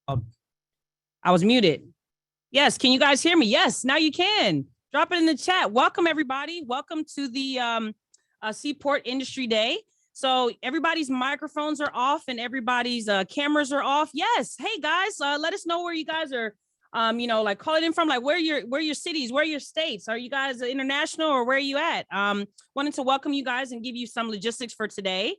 I was muted. Yes, can you guys hear me? Yes, now you can. Drop it in the chat. Welcome, everybody. Welcome to the SeaPort Industry Day. So everybody's microphones are off and everybody's cameras are off. Yes. Hey, guys, let us know where you guys are, like calling in from, like where your cities, where your states. Are you guys international or where are you at? Wanted to welcome you guys and give you some logistics for today.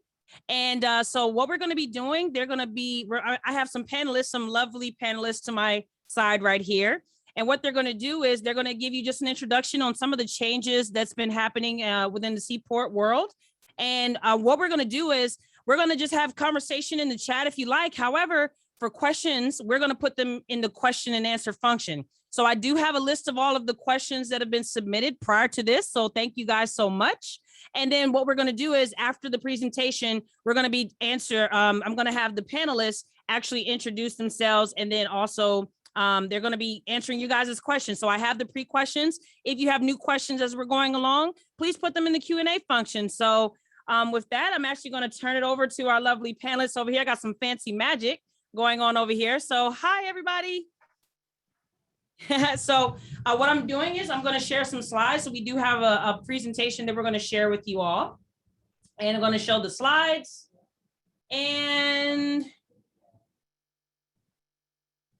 And so what we're going to be doing, I have some panelists, some lovely panelists to my side right here. And what they're going to do is they're going to give you just an introduction on some of the changes that's been happening within the SeaPort world. And what we're going to do is we're going to just have conversation in the chat if you like. However, for questions, we're going to put them in the question and answer function. So I do have a list of all of the questions that have been submitted prior to this. So thank you guys so much. And then what we're going to do is after the presentation, we're going to be I'm going to have the panelists actually introduce themselves, and then also they're going to be answering you guys' questions. So I have the pre-questions. If you have new questions as we're going along, please put them in the Q&A function. So with that, I'm actually going to turn it over to our lovely panelists over here. I got some fancy magic going on over here. So hi, everybody. So what I'm doing is I'm going to share some slides. So we do have a presentation that we're going to share with you all. And I'm going to show the slides. And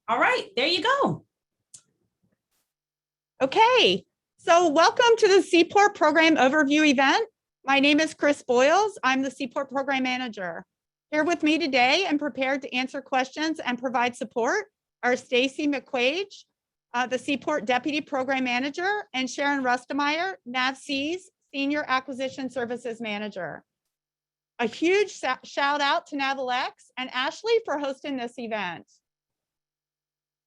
all right, there you go. Okay, so welcome to the SeaPort Program Overview event. My name is Chris Boyles. I'm the SeaPort Program Manager. Here with me today and prepared to answer questions and provide support are Stacy McQuage, the SeaPort Deputy Program Manager, and Sharon Rustemeyer, NAVSEA's Senior Acquisition Services Manager. A huge shout out to NAVLX and Ashley for hosting this event.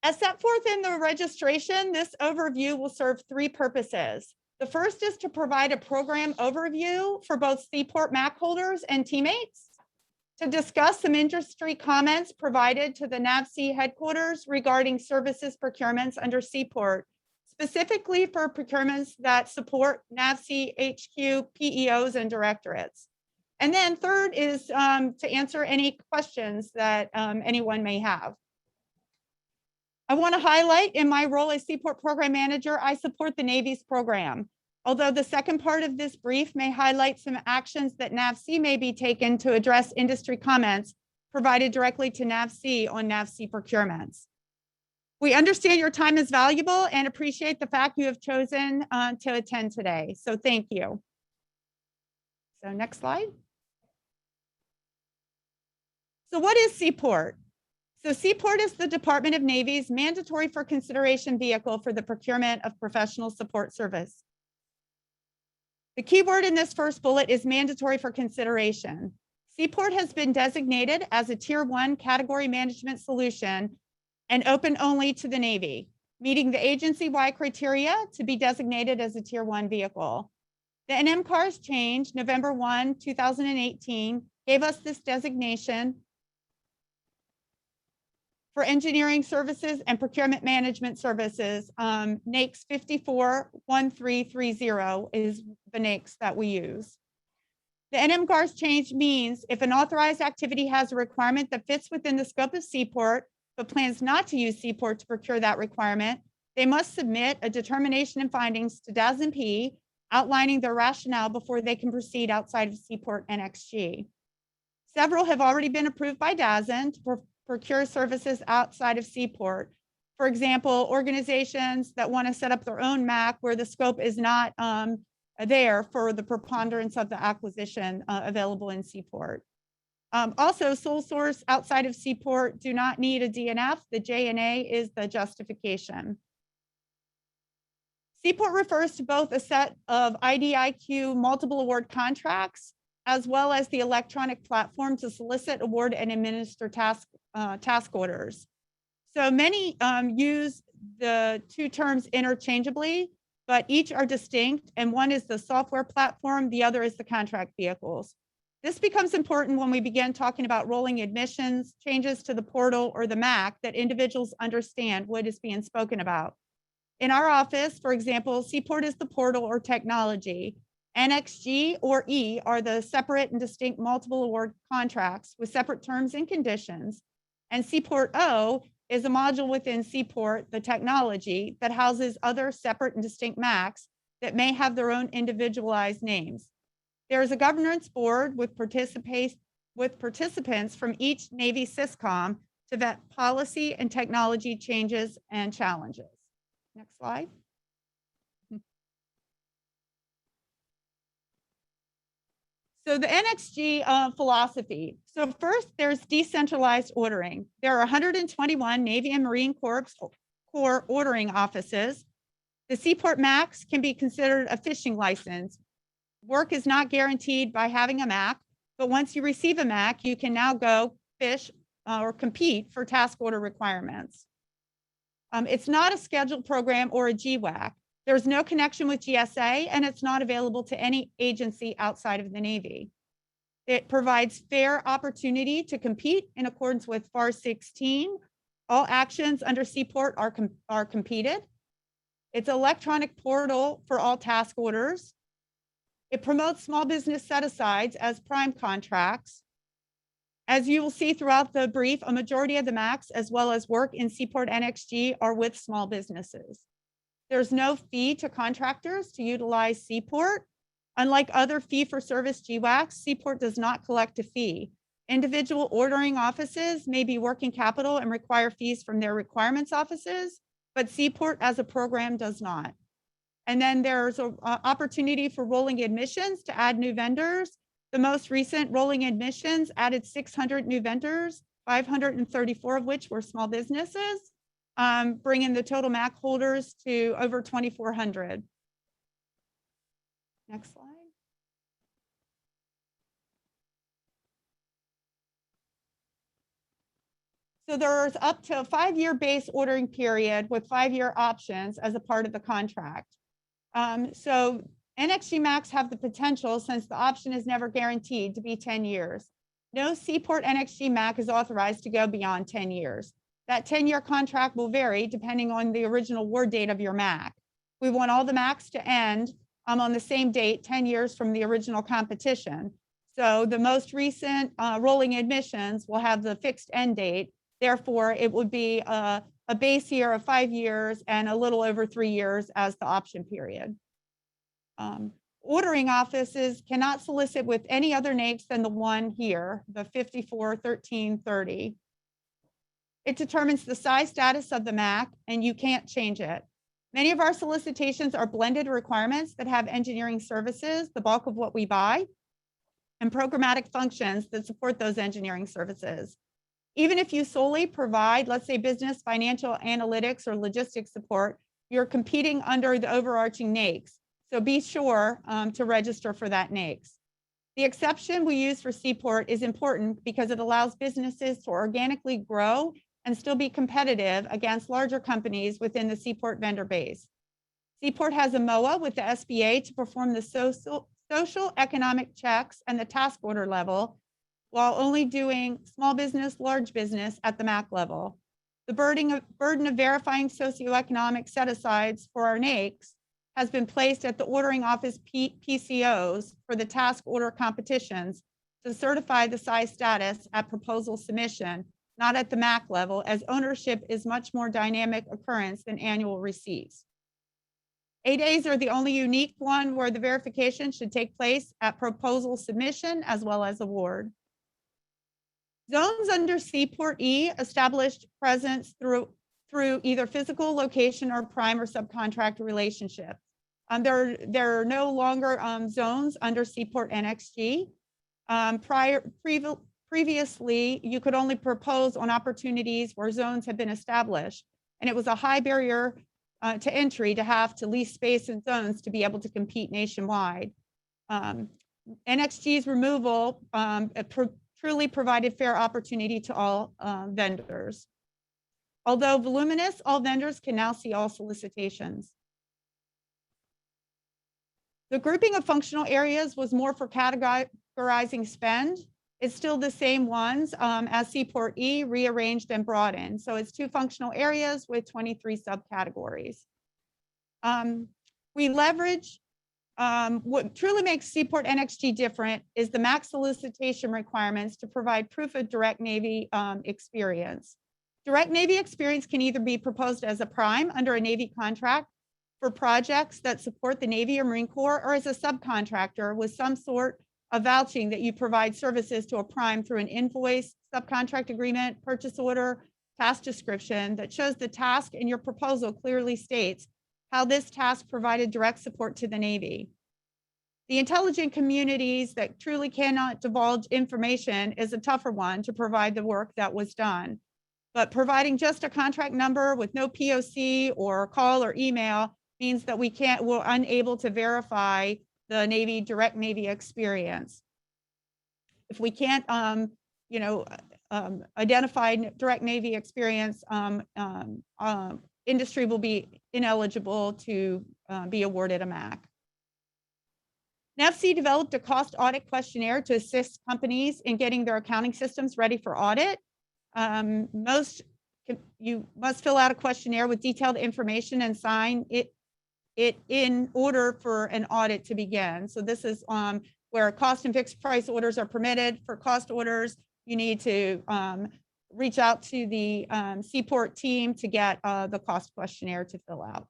As set forth in the registration, this overview will serve three purposes. The first is to provide a program overview for both SeaPort MAC holders and teammates, to discuss some industry comments provided to the NAVSEA headquarters regarding services procurements under SeaPort, specifically for procurements that support NAVSEA HQ, PEOs, and directorates. And then third is to answer any questions that anyone may have. I want to highlight in my role as SeaPort Program Manager, I support the Navy's program. Although the second part of this brief may highlight some actions that NAVSEA may be taken to address industry comments provided directly to NAVSEA on NAVSEA procurements. We understand your time is valuable and appreciate the fact you have chosen to attend today. So thank you. So next slide. So what is SeaPort? So SeaPort is the Department of Navy's mandatory for consideration vehicle for the procurement of professional support service. The key word in this first bullet is mandatory for consideration. SeaPort has been designated as a Tier 1 category management solution and open only to the Navy, meeting the agency-wide criteria to be designated as a Tier 1 vehicle. The NMCARS change, November 1, 2018, gave us this designation for engineering services and procurement management services. NAICS 541330 is the NAICS that we use. The NMCARS change means if an authorized activity has a requirement that fits within the scope of SeaPort, but plans not to use SeaPort to procure that requirement, they must submit a determination and findings to DAS&P outlining their rationale before they can proceed outside of SeaPort NxG. Several have already been approved by DASN to procure services outside of SeaPort. For example, organizations that want to set up their own MAC where the scope is not there for the preponderance of the acquisition available in SeaPort. Also, sole source outside of SeaPort do not need a DNF. The JNA is the justification. SeaPort refers to both a set of IDIQ multiple award contracts as well as the electronic platform to solicit, award, and administer task orders. So many use the two terms interchangeably, but each are distinct, and one is the software platform, the other is the contract vehicles. This becomes important when we begin talking about rolling admissions, changes to the portal or the MAC, that individuals understand what is being spoken about. In our office, for example, SeaPort is the portal or technology. NxG or E are the separate and distinct multiple award contracts with separate terms and conditions. And SeaPort O is a module within SeaPort, the technology, that houses other separate and distinct MACs that may have their own individualized names. There is a governance board with participants from each Navy SysCom to vet policy and technology changes and challenges. Next slide. So the NxG philosophy. So first, there's decentralized ordering. There are 121 Navy and Marine Corps ordering offices. The SeaPort MACs can be considered a fishing license. Work is not guaranteed by having a MAC, but once you receive a MAC, you can now go fish or compete for task order requirements. It's not a scheduled program or a GWAC. There's no connection with GSA, and it's not available to any agency outside of the Navy. It provides fair opportunity to compete in accordance with FAR 16. All actions under SeaPort are competed. It's an electronic portal for all task orders. It promotes small business set-asides as prime contracts. As you will see throughout the brief, a majority of the MACs, as well as work in SeaPort NxG, are with small businesses. There's no fee to contractors to utilize SeaPort. Unlike other fee-for-service GWACs, SeaPort does not collect a fee. Individual ordering offices may be working capital and require fees from their requirements offices, but SeaPort as a program does not. And then there's an opportunity for rolling admissions to add new vendors. The most recent rolling admissions added 600 new vendors, 534 of which were small businesses, bringing the total MAC holders to over 2,400. Next slide. So there's up to a 5-year base ordering period with 5-year options as a part of the contract. So NxG MACs have the potential, since the option is never guaranteed, to be 10 years. No SeaPort NxG MAC is authorized to go beyond 10 years. That 10-year contract will vary depending on the original award date of your MAC. We want all the MACs to end on the same date, 10 years from the original competition. So the most recent rolling admissions will have the fixed end date. Therefore, it would be a base year of 5 years and a little over 3 years as the option period. Ordering offices cannot solicit with any other NAICS than the one here, the 541330. It determines the size status of the MAC, and you can't change it. Many of our solicitations are blended requirements that have engineering services, the bulk of what we buy, and programmatic functions that support those engineering services. Even if you solely provide, let's say, business, financial, analytics, or logistics support, you're competing under the overarching NAICS. So be sure to register for that NAICS. The exception we use for SeaPort is important because it allows businesses to organically grow and still be competitive against larger companies within the SeaPort vendor base. SeaPort has a MOA with the SBA to perform the social economic checks and the task order level, while only doing small business, large business at the MAC level. The burden of verifying socioeconomic set-asides for our NAICS has been placed at the ordering office PCOs for the task order competitions to certify the size status at proposal submission, not at the MAC level, as ownership is much more dynamic occurrence than annual receipts. 8As are the only unique one where the verification should take place at proposal submission as well as award. Zones under SeaPort E established presence through either physical location or prime or subcontract relationship. There are no longer zones under SeaPort NxG. Previously, you could only propose on opportunities where zones had been established, and it was a high barrier to entry to have to lease space in zones to be able to compete nationwide. NxG's removal truly provided fair opportunity to all vendors. Although voluminous, all vendors can now see all solicitations. The grouping of functional areas was more for categorizing spend. It's still the same ones as SeaPort E, rearranged and broadened. So it's 2 functional areas with 23 subcategories. We leverage what truly makes SeaPort NxG different is the MAC solicitation requirements to provide proof of direct Navy experience. Direct Navy experience can either be proposed as a prime under a Navy contract for projects that support the Navy or Marine Corps, or as a subcontractor with some sort of vouching that you provide services to a prime through an invoice, subcontract agreement, purchase order, task description that shows the task, and your proposal clearly states how this task provided direct support to the Navy. The intelligent communities that truly cannot divulge information is a tougher one to provide the work that was done. But providing just a contract number with no POC or call or email means that we're unable to verify the Navy, direct Navy experience. If we can't, identify direct Navy experience, industry will be ineligible to be awarded a MAC. NAVSEA developed a cost audit questionnaire to assist companies in getting their accounting systems ready for audit. You must fill out a questionnaire with detailed information and sign it in order for an audit to begin. So this is where cost and fixed price orders are permitted. For cost orders, you need to reach out to the SeaPort team to get the cost questionnaire to fill out.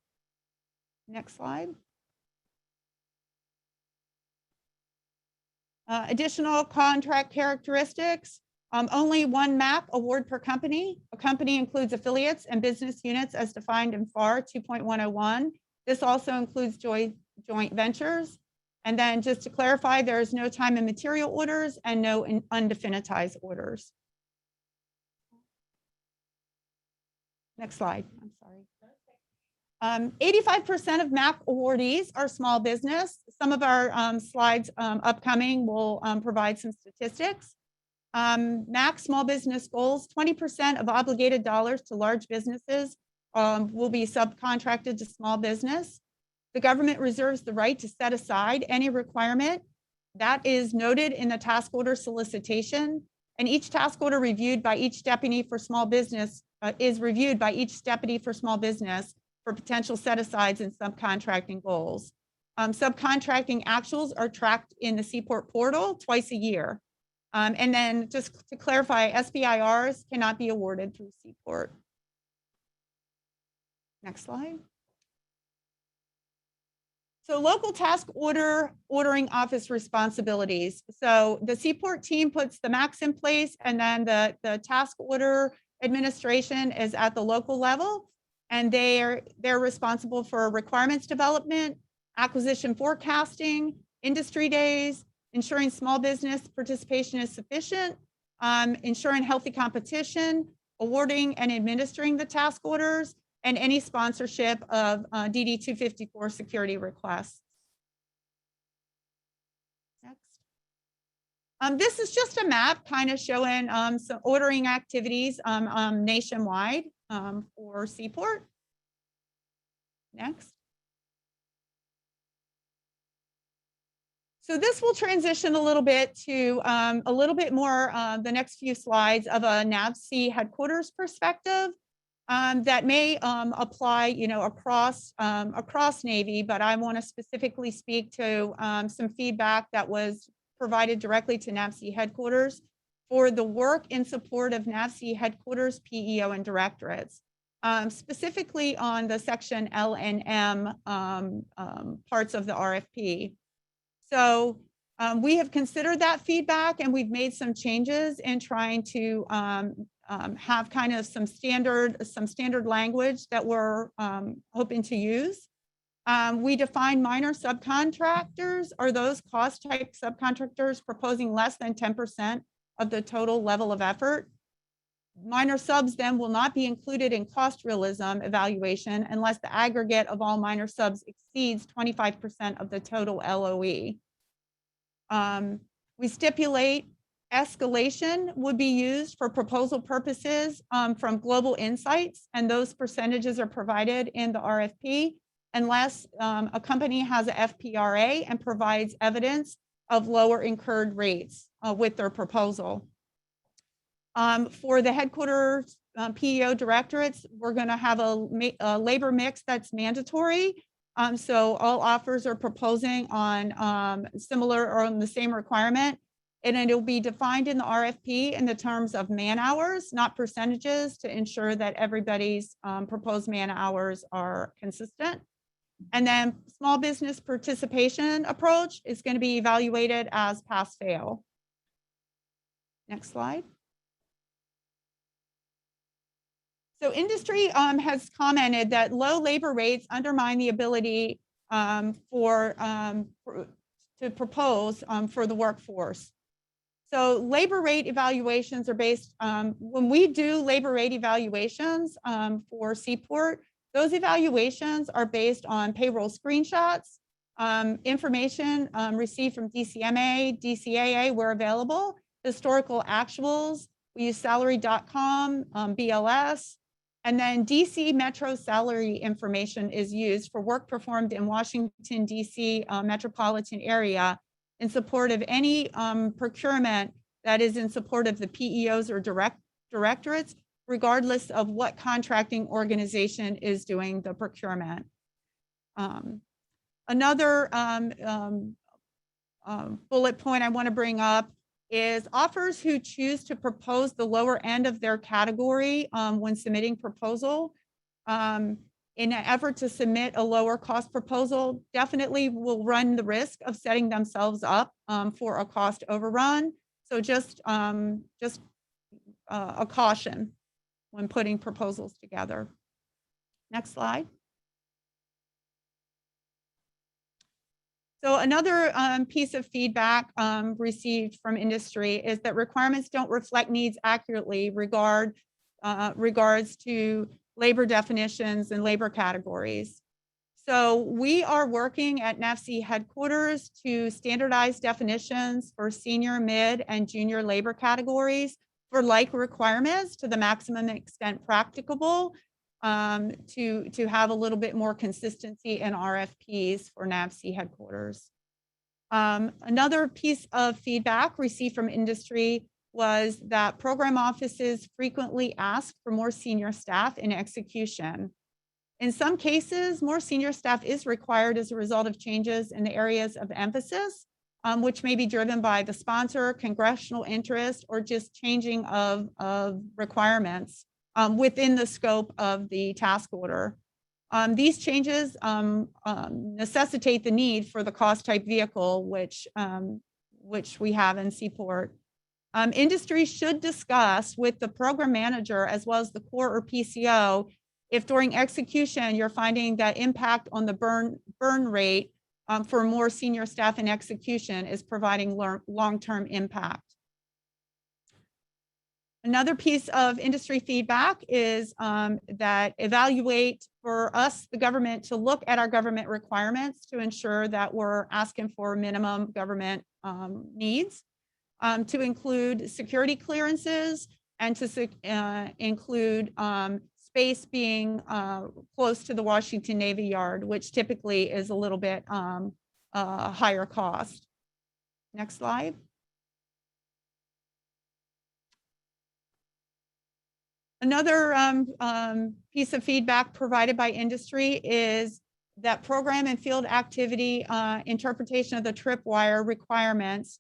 Next slide. Additional contract characteristics. Only one MAC award per company. A company includes affiliates and business units as defined in FAR 2.101. This also includes joint ventures. And then just to clarify, there is no time and material orders and no undefinitized orders. Next slide, I'm sorry. 85% of MAC awardees are small business. Some of our slides upcoming will provide some statistics. MAC small business goals, 20% of obligated dollars to large businesses will be subcontracted to small business. The government reserves the right to set aside any requirement that is noted in the task order solicitation, and each task order reviewed by each deputy for small business is reviewed by each deputy for small business for potential set-asides and subcontracting goals. Subcontracting actuals are tracked in the SeaPort portal twice a year. And then just to clarify, SBIRs cannot be awarded through SeaPort. Next slide. So local task ordering office responsibilities. So the SeaPort team puts the MACs in place, and then the task order administration is at the local level, and they're responsible for requirements development, acquisition forecasting, industry days, ensuring small business participation is sufficient, ensuring healthy competition, awarding and administering the task orders, and any sponsorship of DD 254 security requests. Next. This is just a map kind of showing some ordering activities nationwide for SeaPort. Next. So this will transition a little bit to a little bit more the next few slides of a NAVSEA headquarters perspective that may apply, across Navy, but I want to specifically speak to some feedback that was provided directly to NAVSEA headquarters for the work in support of NAVSEA headquarters, PEO, and directorates, specifically on the section L and M parts of the RFP. So we have considered that feedback, and we've made some changes in trying to have kind of some standard language that we're hoping to use. We define minor subcontractors are those cost type subcontractors proposing less than 10% of the total level of effort. Minor subs then will not be included in cost realism evaluation unless the aggregate of all minor subs exceeds 25% of the total LOE. We stipulate escalation would be used for proposal purposes from global insights, and those percentages are provided in the RFP unless a company has a FPRA and provides evidence of lower incurred rates with their proposal. For the headquarters PEO directorates, we're going to have a labor mix that's mandatory. So all offers are proposing on similar or on the same requirement. And it'll be defined in the RFP in the terms of man hours, not percentages, to ensure that everybody's proposed man hours are consistent. And then small business participation approach is going to be evaluated as pass fail. Next slide. So industry has commented that low labor rates undermine the ability to propose for the workforce. So labor rate evaluations are based, when we do labor rate evaluations for SeaPort, those evaluations are based on payroll screenshots, information received from DCMA, DCAA where available, historical actuals. We use salary.com, BLS, and then DC Metro salary information is used for work performed in Washington, DC metropolitan area in support of any procurement that is in support of the PEOs or directorates, regardless of what contracting organization is doing the procurement. Another bullet point I want to bring up is offers who choose to propose the lower end of their category when submitting proposal in an effort to submit a lower cost proposal definitely will run the risk of setting themselves up for a cost overrun. So just a caution when putting proposals together. Next slide. So another piece of feedback received from industry is that requirements don't reflect needs accurately regards to labor definitions and labor categories. So we are working at NAVSEA headquarters to standardize definitions for senior, mid, and junior labor categories for like requirements to the maximum extent practicable to have a little bit more consistency in RFPs for NAVSEA headquarters. Another piece of feedback received from industry was that program offices frequently ask for more senior staff in execution. In some cases, more senior staff is required as a result of changes in the areas of emphasis, which may be driven by the sponsor, congressional interest, or just changing of requirements within the scope of the task order. These changes necessitate the need for the cost type vehicle, which we have in SeaPort. Industry should discuss with the program manager as well as the core or PCO if during execution you're finding that impact on the burn rate for more senior staff in execution is providing long-term impact. Another piece of industry feedback is that evaluate for us, the government, to look at our government requirements to ensure that we're asking for minimum government needs, to include security clearances and to include space being close to the Washington Navy Yard, which typically is a little bit higher cost. Next slide. Another piece of feedback provided by industry is that program and field activity interpretation of the tripwire requirements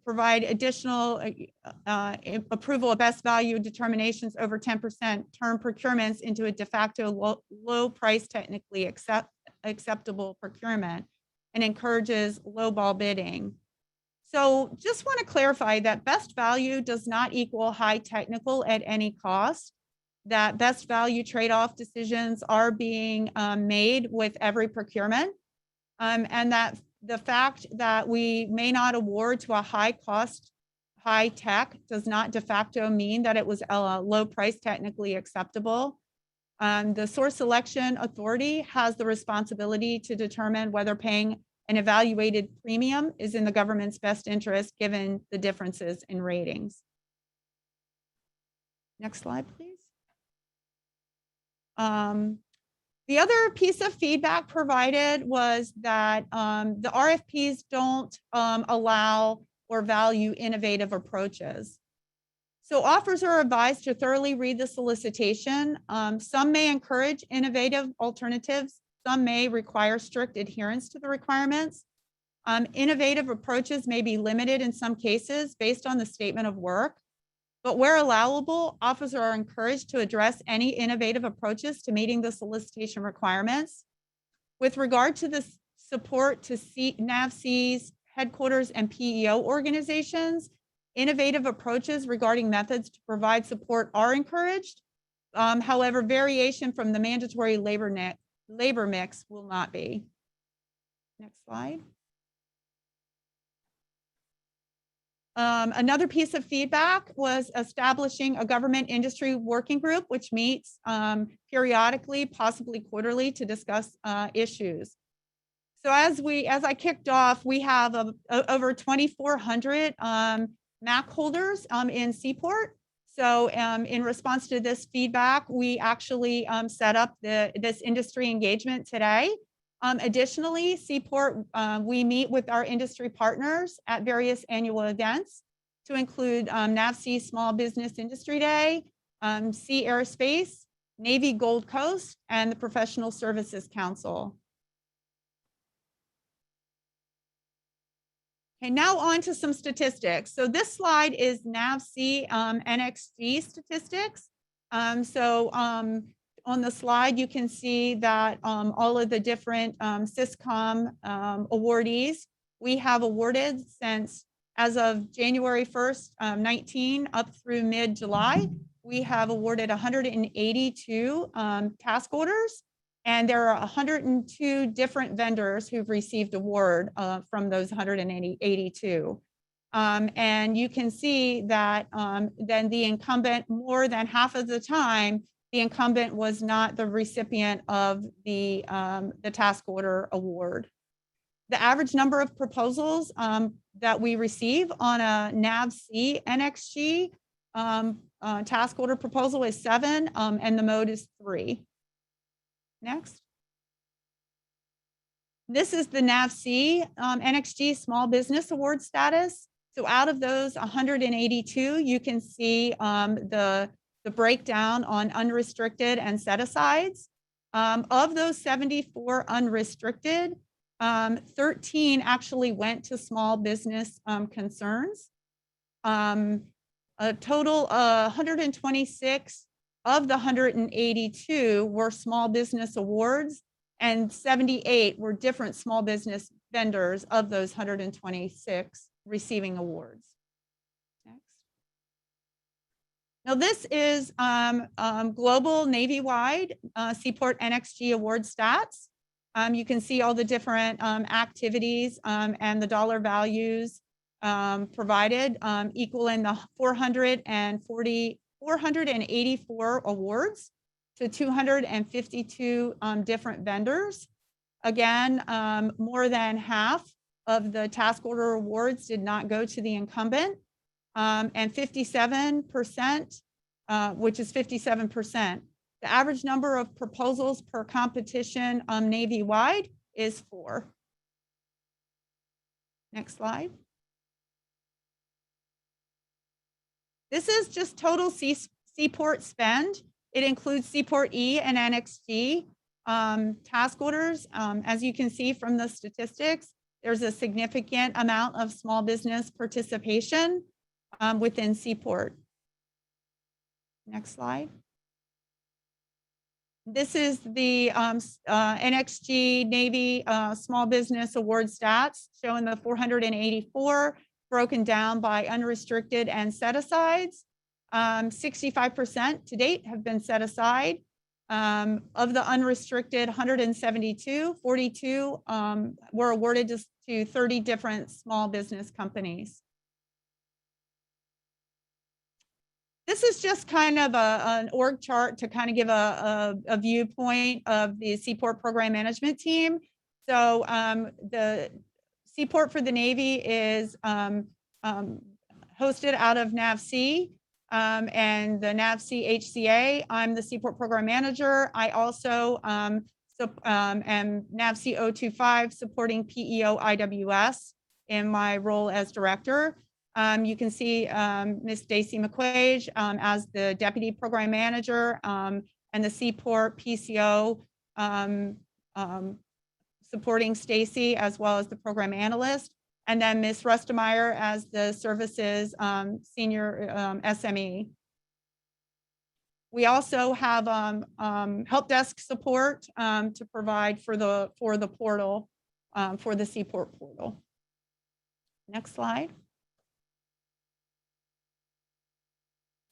provide additional approval of best value determinations over 10% turn procurements into a de facto low price technically acceptable procurement and encourages lowball bidding. So just want to clarify that best value does not equal high technical at any cost, that best value trade-off decisions are being made with every procurement, and that the fact that we may not award to a high cost, high tech does not de facto mean that it was a low price technically acceptable. The source selection authority has the responsibility to determine whether paying an evaluated premium is in the government's best interest given the differences in ratings. Next slide, please. The other piece of feedback provided was that the RFPs don't allow or value innovative approaches. So offers are advised to thoroughly read the solicitation. Some may encourage innovative alternatives. Some may require strict adherence to the requirements. Innovative approaches may be limited in some cases based on the statement of work, but where allowable, officers are encouraged to address any innovative approaches to meeting the solicitation requirements. With regard to the support to NAVSEA's headquarters and PEO organizations, innovative approaches regarding methods to provide support are encouraged. However, variation from the mandatory labor mix will not be. Next slide. Another piece of feedback was establishing a government industry working group, which meets periodically, possibly quarterly, to discuss issues. So as I kicked off, we have over 2,400 MAC holders in SeaPort. So in response to this feedback, we actually set up this industry engagement today. Additionally, SeaPort, we meet with our industry partners at various annual events to include NAVSEA Small Business Industry Day, Sea Aerospace, Navy Gold Coast, and the Professional Services Council. Okay, now on to some statistics. So this slide is NAVSEA NxG statistics. On the slide, you can see that all of the different SysCom awardees we have awarded since as of January 1st, 19 up through mid-July. We have awarded 182 task orders, and there are 102 different vendors who've received award from those 182. And you can see that then the incumbent, more than half of the time, the incumbent was not the recipient of the task order award. The average number of proposals that we receive on a NAVSEA NxG task order proposal is 7, and the mode is 3. Next. This is the NAVSEA NxG Small Business Award status. So out of those 182, you can see the breakdown on unrestricted and set-asides. Of those 74 unrestricted, 13 actually went to small business concerns. A total 126 of the 182 were small business awards, and 78 were different small business vendors of those 126 receiving awards. Now, this is global Navy-wide SeaPort NxG award stats. You can see all the different activities and the dollar values provided, equaling the 484 awards to 252 different vendors. Again, more than half of the task order awards did not go to the incumbent. And 57%, which is 57%. The average number of proposals per competition Navy-wide is 4. Next slide. This is just total SeaPort spend. It includes SeaPort E and NxG task orders. As you can see from the statistics, there's a significant amount of small business participation within SeaPort. Next slide. This is the NxG Navy Small Business Award stats showing the 484 broken down by unrestricted and set-asides. 65% to date have been set aside. Of the unrestricted 172, 42 were awarded to 30 different small business companies. This is just kind of an org chart to kind of give a viewpoint of the SeaPort program management team. So the SeaPort for the Navy is hosted out of NAVSEA and the NAVSEA HCA. I'm the SeaPort program manager. I also am NAVSEA 025 supporting PEO IWS in my role as director. You can see Ms. Stacy McQuaige as the Deputy Program Manager and the SeaPort PCO supporting Stacy as well as the program analyst, and then Ms. Rustemeyer as the services senior SME. We also have help desk support to provide for the portal, for the SeaPort portal. Next slide.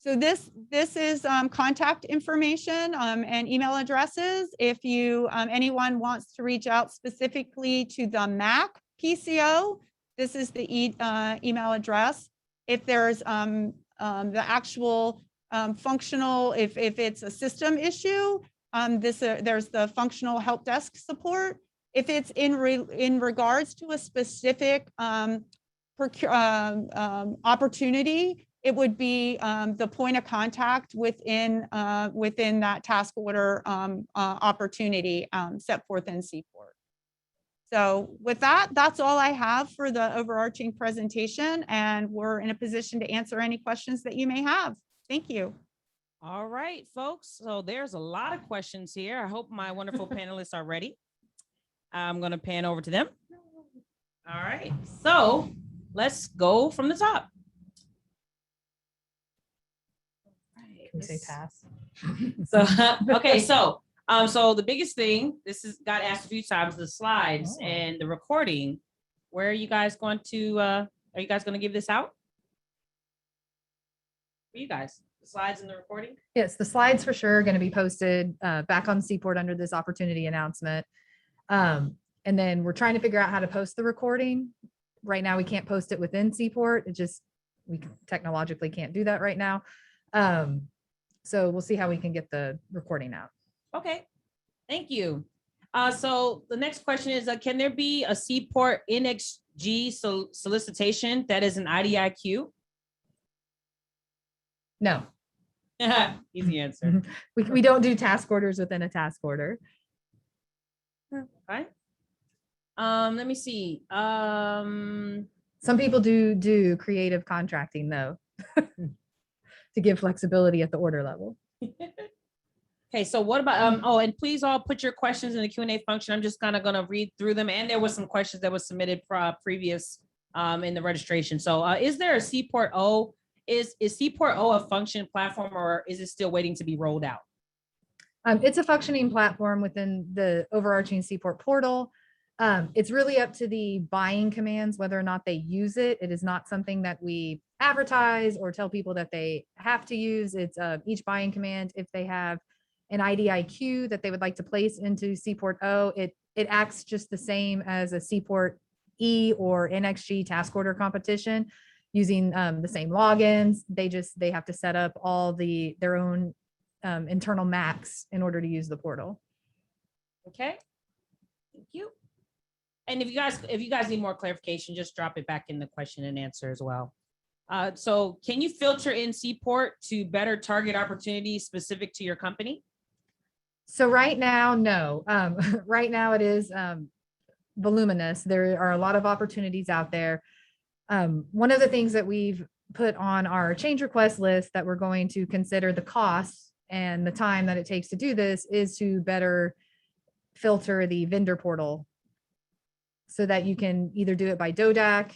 So this is contact information and email addresses. If you anyone wants to reach out specifically to the MAC PCO, this is the email address. If there's the actual functional, if it's a system issue, there's the functional help desk support. If it's in regards to a specific opportunity, it would be the point of contact within that task order opportunity set forth in SeaPort. So with that, that's all I have for the overarching presentation, and we're in a position to answer any questions that you may have. Thank you. All right, folks. So there's a lot of questions here. I hope my wonderful panelists are ready. I'm going to pan over to them. All right. So let's go from the top. Can we say pass? So, okay. So the biggest thing, this is got asked a few times, the slides and the recording. Where are you guys going to, are you guys going to give this out? For you guys, the slides and the recording? Yes, the slides for sure are going to be posted back on SeaPort under this opportunity announcement. And then we're trying to figure out how to post the recording. Right now, we can't post it within SeaPort. We technologically can't do that right now. So we'll see how we can get the recording out. Okay, thank you. So the next question is, can there be a SeaPort NxG solicitation that is an IDIQ? No. Easy answer. We don't do task orders within a task order. Okay. Let me see. Some people do creative contracting though, to give flexibility at the order level. Okay, so what about, oh, and please all put your questions in the Q&A function. I'm just kind of going to read through them. And there was some questions that was submitted previous in the registration. So is there a SeaPort O? Is SeaPort O a function platform, or is it still waiting to be rolled out? It's a functioning platform within the overarching SeaPort portal. It's really up to the buying commands, whether or not they use it. It is not something that we advertise or tell people that they have to use. It's each buying command. If they have an IDIQ that they would like to place into SeaPort O, it acts just the same as a SeaPort E or NxG task order competition using the same logins. They have to set up all their own internal MACs in order to use the portal. Okay, thank you. And if you guys need more clarification, just drop it back in the question and answer as well. So can you filter in SeaPort to better target opportunities specific to your company? So right now, no. Right now it is voluminous. There are a lot of opportunities out there. One of the things that we've put on our change request list that we're going to consider the costs and the time that it takes to do this is to better filter the vendor portal so that you can either do it by DODAC,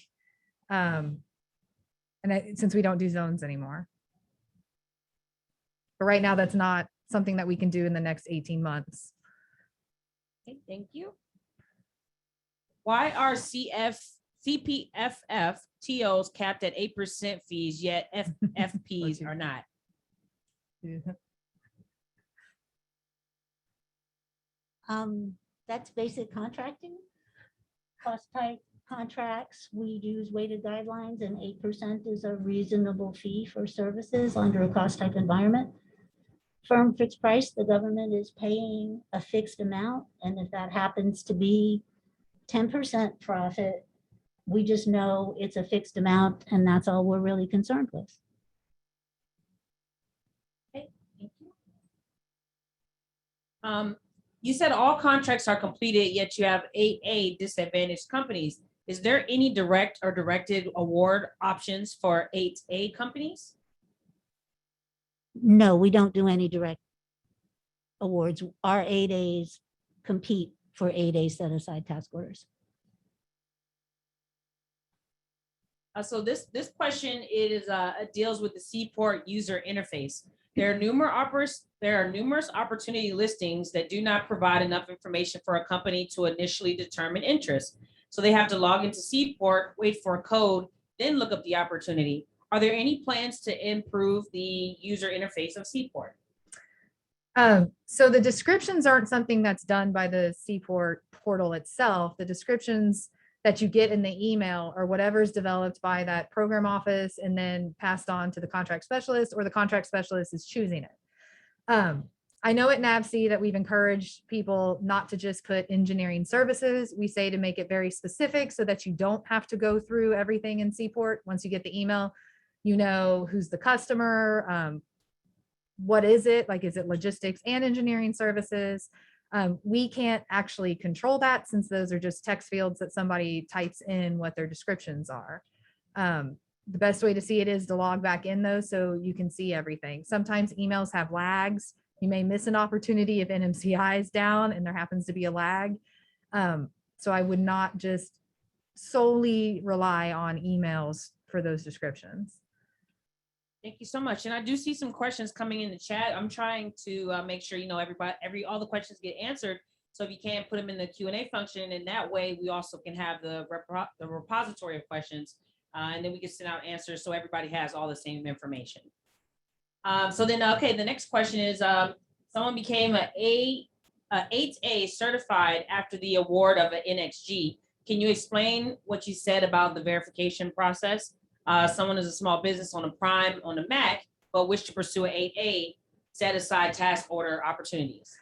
since we don't do zones anymore. But right now, that's not something that we can do in the next 18 months. Okay, thank you. Why are CPFF TOs capped at 8% fees, yet FPs are not? That's basic contracting. Cost type contracts, we use weighted guidelines, and 8% is a reasonable fee for services under a cost type environment. Firm fixed price, the government is paying a fixed amount, and if that happens to be 10% profit, we just know it's a fixed amount, and that's all we're really concerned with. Okay, thank you. You said all contracts are completed, yet you have 8A disadvantaged companies. Is there any direct or directed award options for 8A companies? No, we don't do any direct awards. Our 8As compete for 8A set aside task orders. So this question deals with the SeaPort user interface. There are numerous opportunity listings that do not provide enough information for a company to initially determine interest. So they have to log into SeaPort, wait for a code, then look up the opportunity. Are there any plans to improve the user interface of SeaPort? So the descriptions aren't something that's done by the SeaPort portal itself. The descriptions that you get in the email or whatever's developed by that program office and then passed on to the contract specialist, or the contract specialist is choosing it. I know at NAVSEA that we've encouraged people not to just put engineering services. We say to make it very specific so that you don't have to go through everything in SeaPort. Once you get the email, you know who's the customer, what is it, like, is it logistics and engineering services? We can't actually control that, since those are just text fields that somebody types in what their descriptions are. The best way to see it is to log back in those so you can see everything. Sometimes emails have lags. You may miss an opportunity if NMCI is down and there happens to be a lag. So I would not just solely rely on emails for those descriptions. Thank you so much. And I do see some questions coming in the chat. I'm trying to make sure, all the questions get answered. So if you can, put them in the Q&A function, and that way we also can have the repository of questions, and then we can send out answers so everybody has all the same information. The next question is, someone became a 8A certified after the award of an NxG. Can you explain what you said about the verification process? Someone is a small business on a prime on a MAC, but wish to pursue an 8A set aside task order opportunities.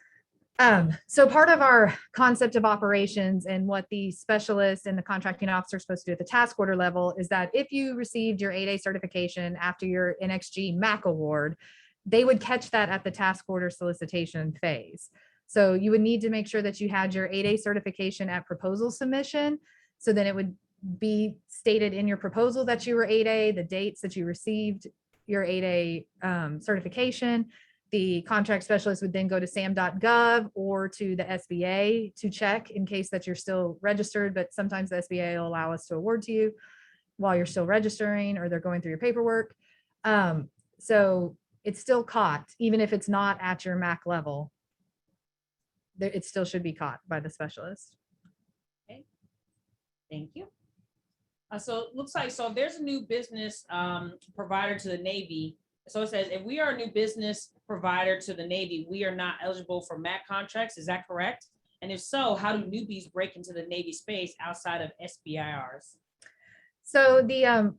So part of our concept of operations and what the specialist and the contracting officer are supposed to do at the task order level is that if you received your 8A certification after your NxG MAC award, they would catch that at the task order solicitation phase. So you would need to make sure that you had your 8A certification at proposal submission. So then it would be stated in your proposal that you were 8A, the dates that you received your 8A certification. The contract specialist would then go to sam.gov or to the SBA to check in case that you're still registered, but sometimes the SBA will allow us to award to you while you're still registering or they're going through your paperwork. So it's still caught, even if it's not at your MAC level. It still should be caught by the specialist. Okay, thank you. So it looks like, so there's a new business provider to the Navy. So it says, if we are a new business provider to the Navy, we are not eligible for MAC contracts. Is that correct? And if so, how do newbies break into the Navy space outside of SBIRs? So the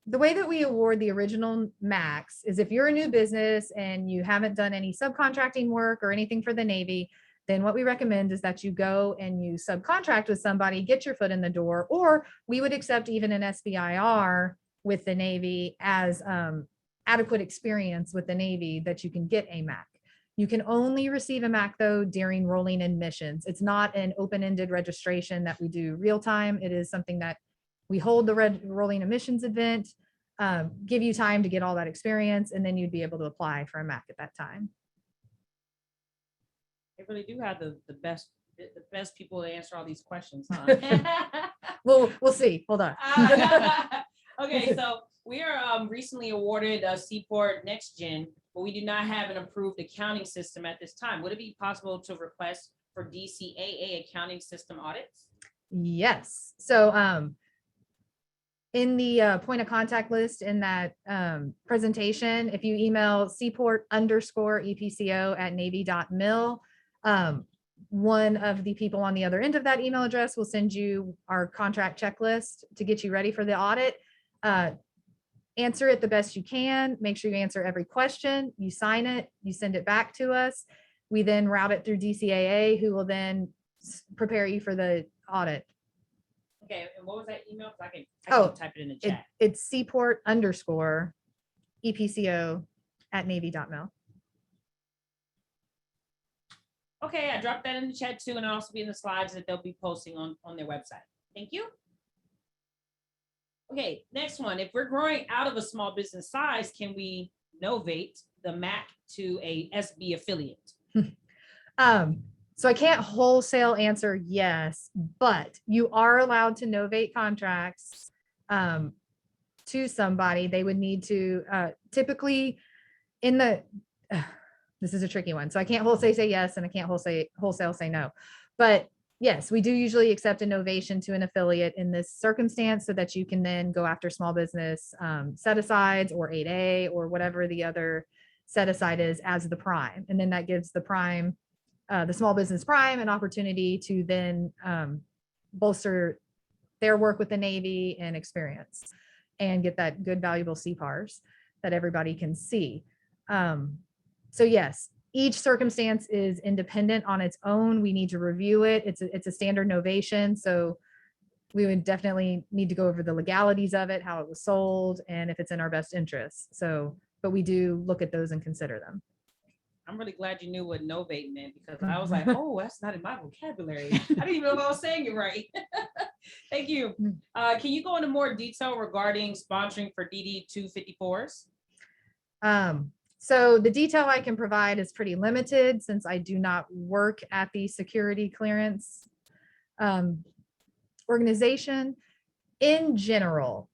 way that we award the original MACs is if you're a new business and you haven't done any subcontracting work or anything for the Navy, then what we recommend is that you go and you subcontract with somebody, get your foot in the door, or we would accept even an SBIR with the Navy as adequate experience with the Navy that you can get a MAC. You can only receive a MAC though during rolling admissions. It's not an open-ended registration that we do real time. It is something that we hold the rolling admissions event, give you time to get all that experience, and then you'd be able to apply for a MAC at that time. They really do have the best people to answer all these questions, huh? We'll see. Hold on. Okay, so we are recently awarded a SeaPort NxG, but we do not have an approved accounting system at this time. Would it be possible to request for DCAA accounting system audits? Yes. So in the point of contact list in that presentation, if you email SeaPort_EPCO@navy.mil, one of the people on the other end of that email address will send you our contract checklist to get you ready for the audit. Answer it the best you can. Make sure you answer every question. You sign it. You send it back to us. We then route it through DCAA, who will then prepare you for the audit. Okay, and what was that email? I can type it in the chat. It's SeaPort_EPCO@navy.mil. Okay, I dropped that in the chat too, and it'll also be in the slides that they'll be posting on their website. Thank you. Okay, next one. If we're growing out of a small business size, can we novate the MAC to a SB affiliate? So I can't wholesale answer yes, but you are allowed to novate contracts to somebody. They would need to typically in the, this is a tricky one. So I can't wholesale say yes, and I can't wholesale say no. But yes, we do usually accept a novation to an affiliate in this circumstance so that you can then go after small business set asides or 8A or whatever the other set aside is as the prime. And then that gives the prime, the small business prime, an opportunity to then bolster their work with the Navy and experience and get that good, valuable CPARs that everybody can see. So yes, each circumstance is independent on its own. We need to review it. It's a standard novation. So we would definitely need to go over the legalities of it, how it was sold, and if it's in our best interest. So, but we do look at those and consider them. I'm really glad you knew what novate meant, because I was like, oh, that's not in my vocabulary. I didn't even know if I was saying it right. Thank you. Can you go into more detail regarding sponsoring for DD 254s? So the detail I can provide is pretty limited since I do not work at the security clearance organization. In general,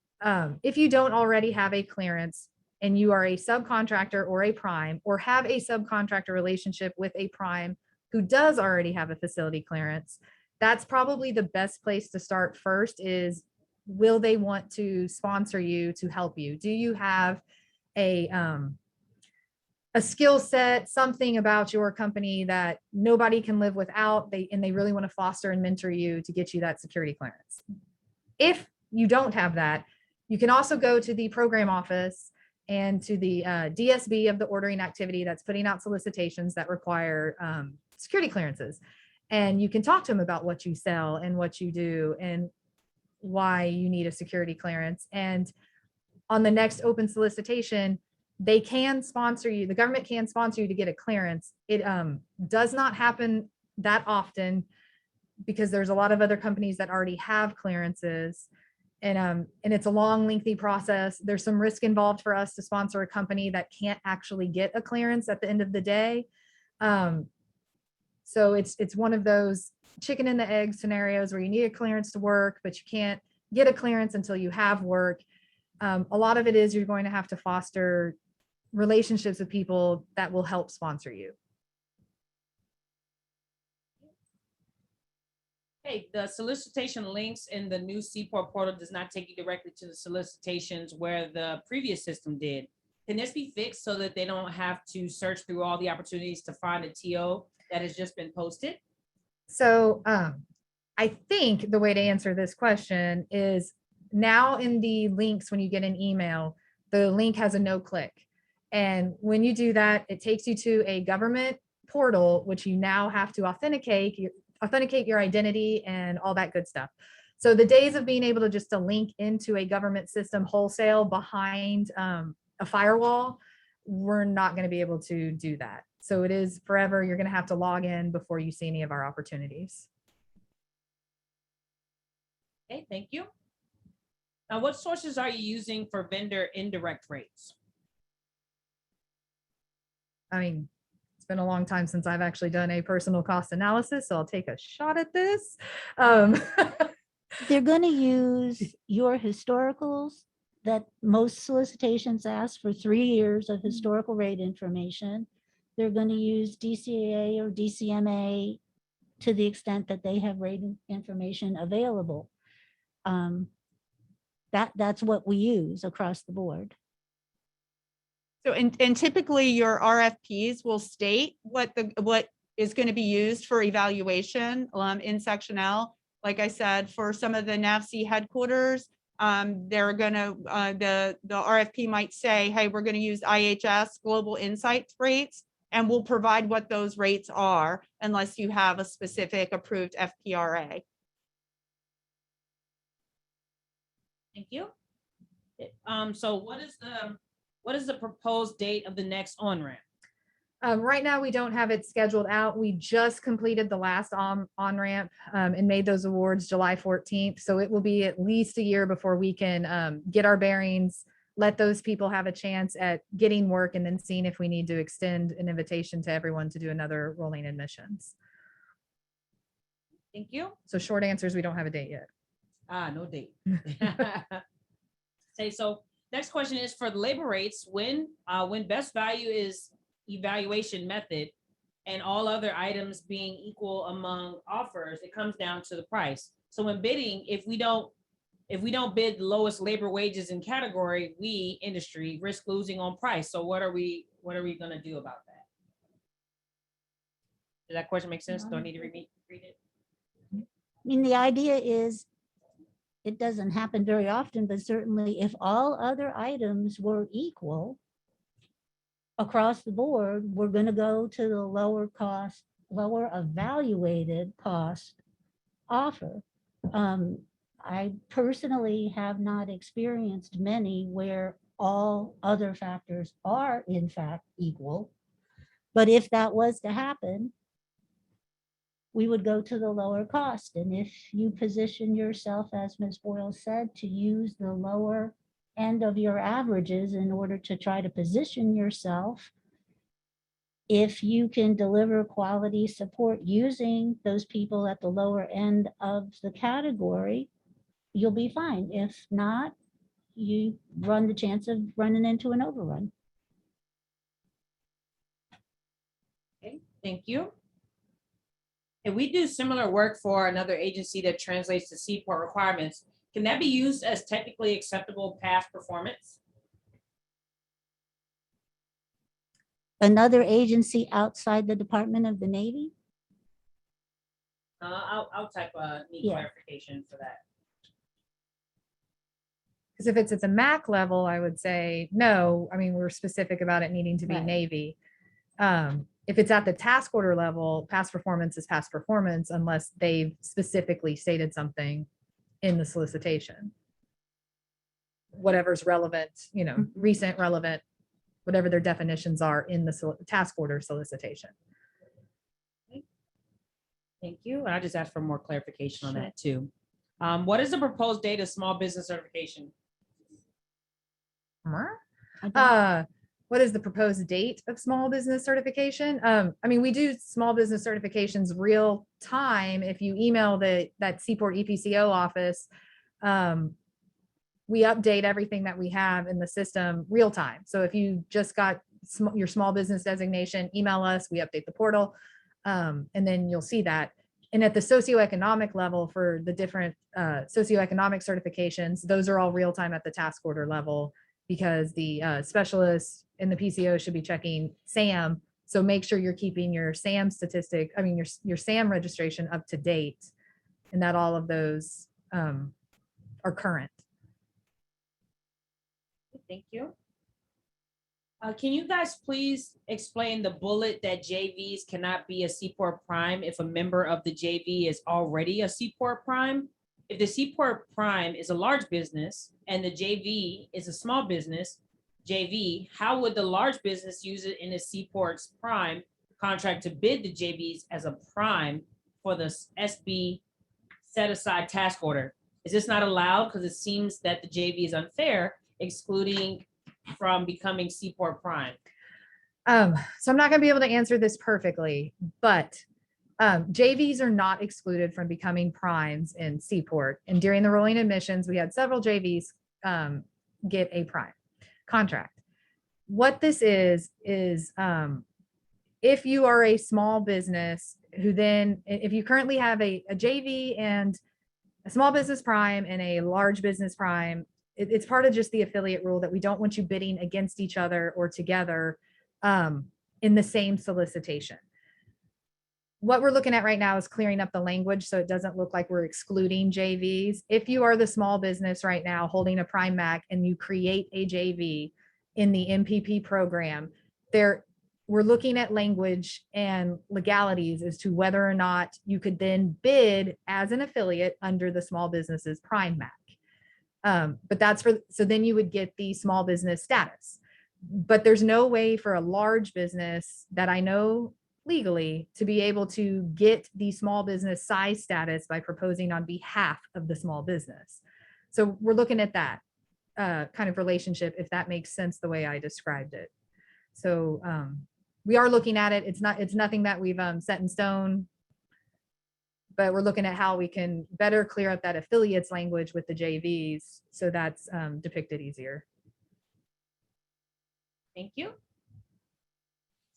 if you don't already have a clearance and you are a subcontractor or a prime, or have a subcontractor relationship with a prime who does already have a facility clearance, that's probably the best place to start first. Is, will they want to sponsor you to help you? Do you have a skill set, something about your company that nobody can live without, and they really want to foster and mentor you to get you that security clearance? If you don't have that, you can also go to the program office and to the DSB of the ordering activity that's putting out solicitations that require security clearances. And you can talk to them about what you sell and what you do and why you need a security clearance. And on the next open solicitation, they can sponsor you. The government can sponsor you to get a clearance. It does not happen that often because there's a lot of other companies that already have clearances. And it's a long, lengthy process. There's some risk involved for us to sponsor a company that can't actually get a clearance at the end of the day. So it's one of those chicken and the egg scenarios where you need a clearance to work, but you can't get a clearance until you have work. A lot of it is you're going to have to foster relationships with people that will help sponsor you. Hey, the solicitation links in the new SeaPort portal does not take you directly to the solicitations where the previous system did. Can this be fixed so that they don't have to search through all the opportunities to find a TO that has just been posted? So I think the way to answer this question is, now in the links, when you get an email, the link has a no click. And when you do that, it takes you to a government portal, which you now have to authenticate your identity and all that good stuff. So the days of being able to just to link into a government system wholesale behind a firewall, we're not going to be able to do that. So it is forever. You're going to have to log in before you see any of our opportunities. Okay, thank you. Now, what sources are you using for vendor indirect rates? I mean, it's been a long time since I've actually done a personal cost analysis, so I'll take a shot at this. They're going to use your historicals that most solicitations ask for 3 years of historical rate information. They're going to use DCAA or DCMA to the extent that they have rate information available. That's what we use across the board. So, and typically your RFPs will state what is going to be used for evaluation in Section L. Like I said, for some of the NAVSEA headquarters, they're going to, the RFP might say, hey, we're going to use IHS Global Insights rates, and we'll provide what those rates are unless you have a specific approved FPRA. Thank you. So what is the proposed date of the next on-ramp? Right now, we don't have it scheduled out. We just completed the last on-ramp and made those awards July 14th. So it will be at least a year before we can get our bearings, let those people have a chance at getting work, and then seeing if we need to extend an invitation to everyone to do another rolling admissions. Thank you. So short answer is we don't have a date yet. No date. Okay, so next question is for the labor rates, when best value is evaluation method and all other items being equal among offers, it comes down to the price. So when bidding, if we don't bid the lowest labor wages in category, we industry risk losing on price. So what are we gonna do about that? Does that question make sense? Do I need to read it? I mean, the idea is, it doesn't happen very often, but certainly if all other items were equal across the board, we're going to go to the lower cost, lower evaluated cost offer. I personally have not experienced many where all other factors are in fact equal. But if that was to happen, we would go to the lower cost. And if you position yourself, as Ms. Boyle said, to use the lower end of your averages in order to try to position yourself, if you can deliver quality support using those people at the lower end of the category, you'll be fine. If not, you run the chance of running into an overrun. Okay, thank you. If we do similar work for another agency that translates to SeaPort requirements, can that be used as technically acceptable past performance? Another agency outside the Department of the Navy? I'll type need Yeah. clarification for that. Because if it's at the MAC level, I would say no. I mean, we're specific about it needing to be Right. Navy. If it's at the task order level, past performance is past performance unless they've specifically stated something in the solicitation. Whatever's relevant, recent, relevant, whatever their definitions are in the task order solicitation. Thank you. I just asked for more clarification on that too. What is the proposed date of small business certification? What is the proposed date of small business certification? I mean, we do small business certifications real time. If you email that SeaPort EPCO office, we update everything that we have in the system real time. So if you just got your small business designation, email us, we update the portal, and then you'll see that. And at the socioeconomic level for the different socioeconomic certifications, those are all real time at the task order level, because the specialists in the PCO should be checking SAM. So make sure you're keeping your SAM statistic, I mean, your SAM registration up to date, and that all of those are current. Thank you. Can you guys please explain the bullet that JVs cannot be a SeaPort Prime if a member of the JV is already a SeaPort Prime? If the SeaPort Prime is a large business and the JV is a small business JV, how would the large business use it in a SeaPort's Prime contract to bid the JVs as a Prime for the SB set aside task order? Is this not allowed because it seems that the JV is unfair, excluding from becoming SeaPort Prime? So I'm not going to be able to answer this perfectly, but JVs are not excluded from becoming primes in SeaPort. And during the rolling admissions, we had several JVs get a prime contract. What this is if you are a small business who then, if you currently have a JV and a small business prime and a large business prime, it's part of just the affiliate rule that we don't want you bidding against each other or together in the same solicitation. What we're looking at right now is clearing up the language so it doesn't look like we're excluding JVs. If you are the small business right now holding a Prime MAC and you create a JV in the MPP program, we're looking at language and legalities as to whether or not you could then bid as an affiliate under the small business's Prime MAC. But that's so then you would get the small business status. But there's no way for a large business that I know legally to be able to get the small business size status by proposing on behalf of the small business. So we're looking at that kind of relationship, if that makes sense the way I described it. So we are looking at it. It's nothing that we've set in stone, But we're looking at how we can better clear up that affiliates language with the JVs, so that's depicted easier. Thank you.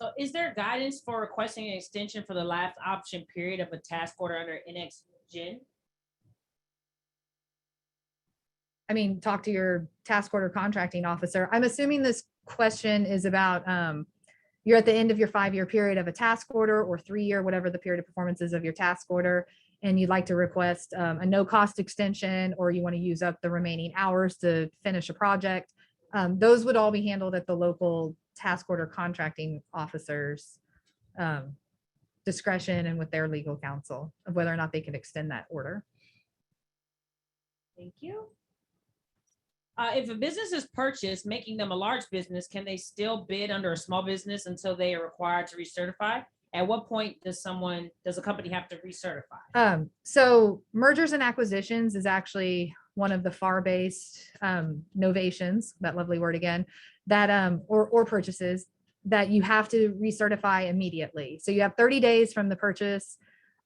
So is there guidance for requesting an extension for the last option period of a task order under NxG? I mean, talk to your task order contracting officer. I'm assuming this question is about you're at the end of your 5-year period of a task order, or 3-year, whatever the period of performance is of your task order, and you'd like to request a no cost extension, or you want to use up the remaining hours to finish a project. Those would all be handled at the local task order contracting officers discretion and with their legal counsel of whether or not they can extend that order. Thank you. If a business is purchased, making them a large business, can they still bid under a small business until they are required to recertify? At what point does a company have to recertify? So mergers and acquisitions is actually one of the FAR-based novations, that lovely word again, that or purchases that you have to recertify immediately. So you have 30 days from the purchase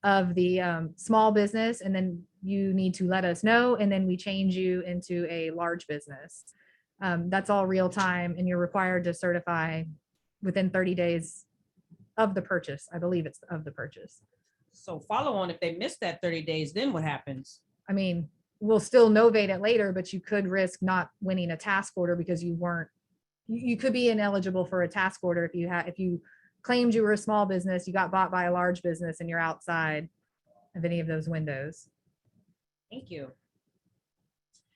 of the small business, and then you need to let us know, and then we change you into a large business. That's all real time, and you're required to certify within 30 days of the purchase. I believe it's of the purchase. So follow on, if they miss that 30 days, then what happens? I mean, we'll still novate it later, but you could risk not winning a task order because you could be ineligible for a task order if you claimed you were a small business, you got bought by a large business, and you're outside of any of those windows. Thank you.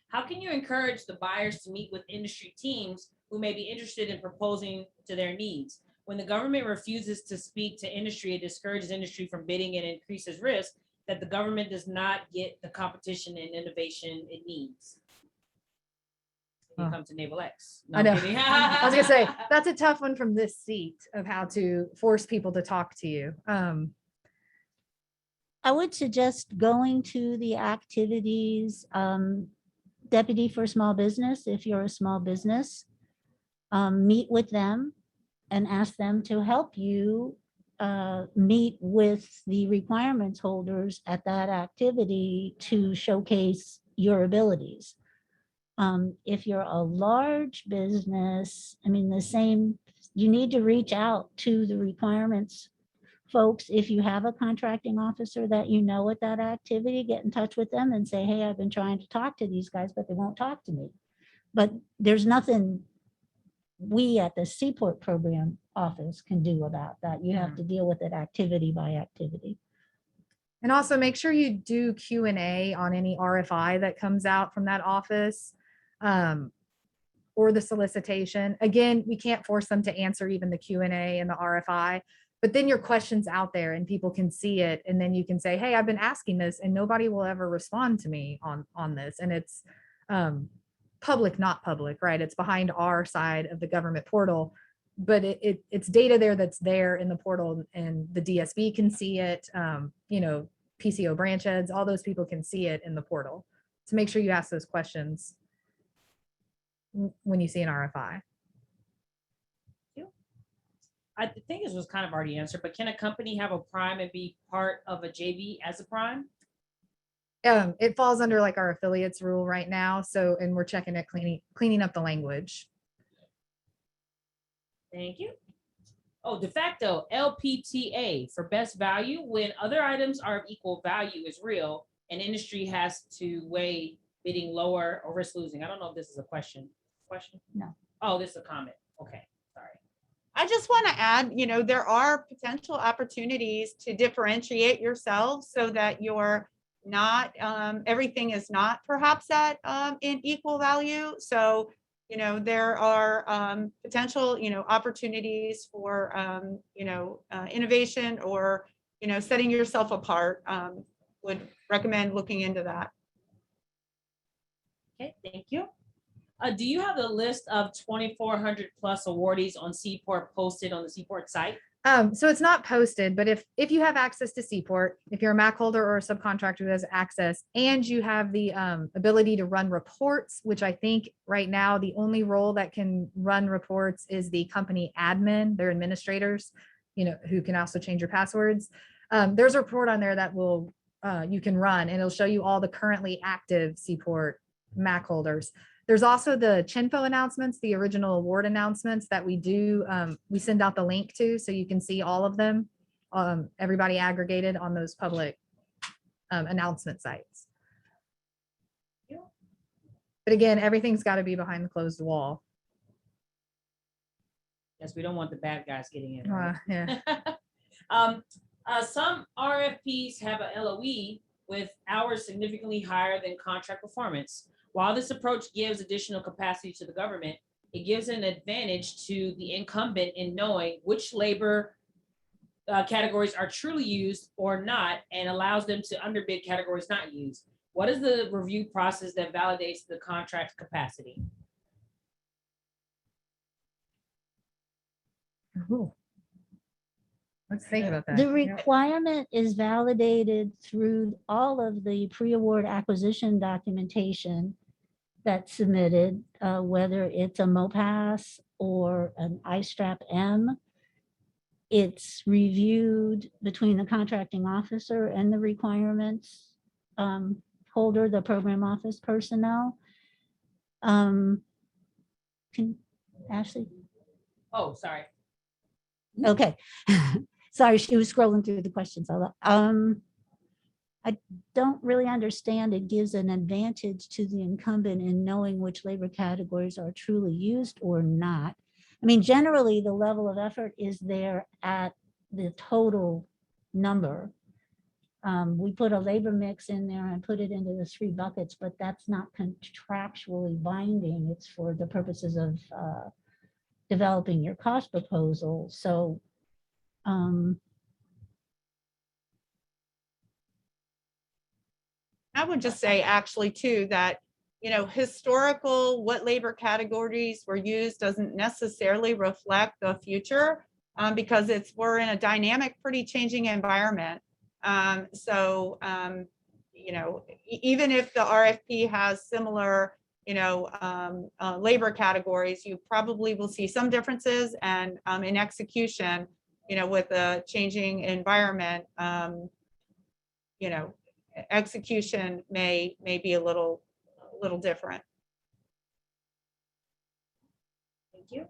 How can you encourage the buyers to meet with industry teams who may be interested in proposing to their needs? When the government refuses to speak to industry, it discourages industry from bidding and increases risk that the government does not get the competition and innovation it needs. You come to NAVSEA. No, I know. kidding. I was gonna say, that's a tough one from this seat of how to force people to talk to you. I would suggest going to the activities deputy for small business. If you're a small business, meet with them and ask them to help you meet with the requirements holders at that activity to showcase your abilities. If you're a large business, I mean, you need to reach out to the requirements folks. If you have a contracting officer that you know at that activity, get in touch with them and say, hey, I've been trying to talk to these guys, but they won't talk to me. But there's nothing we at the SeaPort program office can do about that. You have to deal with it activity by activity. And also make sure you do Q&A on any RFI that comes out from that office or the solicitation. Again, we can't force them to answer even the Q&A and the RFI, but then your question's out there and people can see it. And then you can say, hey, I've been asking this and nobody will ever respond to me on this. And it's public, not public, right? It's behind our side of the government portal, but it's data there that's there in the portal, and the DSB can see it. PCO branch heads, all those people can see it in the portal. So make sure you ask those questions when you see an RFI. I think this was kind of already answered, but can a company have a prime and be part of a JV as a prime? It falls under like our affiliates rule right now. So, and we're checking it, cleaning up the language. Thank you. Oh, de facto LPTA for best value when other items are of equal value is real, and industry has to weigh bidding lower or risk losing. I don't know if this is a question. No. Oh, this is a comment. Okay, sorry. I just want to add, there are potential opportunities to differentiate yourself so that you're not, everything is not perhaps at in equal value. So, there are potential, opportunities for, innovation or, setting yourself apart. Would recommend looking into that. Okay, thank you. Do you have the list of 2,400 plus awardees on SeaPort posted on the SeaPort site? So it's not posted, but if you have access to SeaPort, if you're a MAC holder or a subcontractor who has access, and you have the ability to run reports, which I think right now the only role that can run reports is the company admin, their administrators, who can also change your passwords. There's a report on there that will you can run, and it'll show you all the currently active SeaPort MAC holders. There's also the CHINFO announcements, the original award announcements that we do. We send out the link to, so you can see all of them, everybody aggregated on those public announcement sites. But again, everything's got to be behind the closed wall. Yes, we don't want the bad guys getting in. Right? Yeah. Some RFPs have a LOE with hours significantly higher than contract performance. While this approach gives additional capacity to the government, it gives an advantage to the incumbent in knowing which labor categories are truly used or not, and allows them to underbid categories not used. What is the review process that validates the contract capacity? Ooh. Let's think about that. The requirement is validated through all of the pre-award acquisition documentation that's submitted, whether it's a MOPAS or an ISTRAP M. It's reviewed between the contracting officer and the requirements holder, the program office personnel. Can Ashley? Oh, sorry. Okay. Sorry, she was scrolling through the questions. I don't really understand. It gives an advantage to the incumbent in knowing which labor categories are truly used or not. I mean, generally, the level of effort is there at the total number. We put a labor mix in there and put it into the 3 buckets, but that's not contractually binding. It's for the purposes of developing your cost proposal. So I would just say actually too, that, historical, what labor categories were used doesn't necessarily reflect the future because we're in a dynamic, pretty changing environment. Even if the RFP has similar, labor categories, you probably will see some differences, and in execution, with a changing environment, execution may be a little different. Thank you.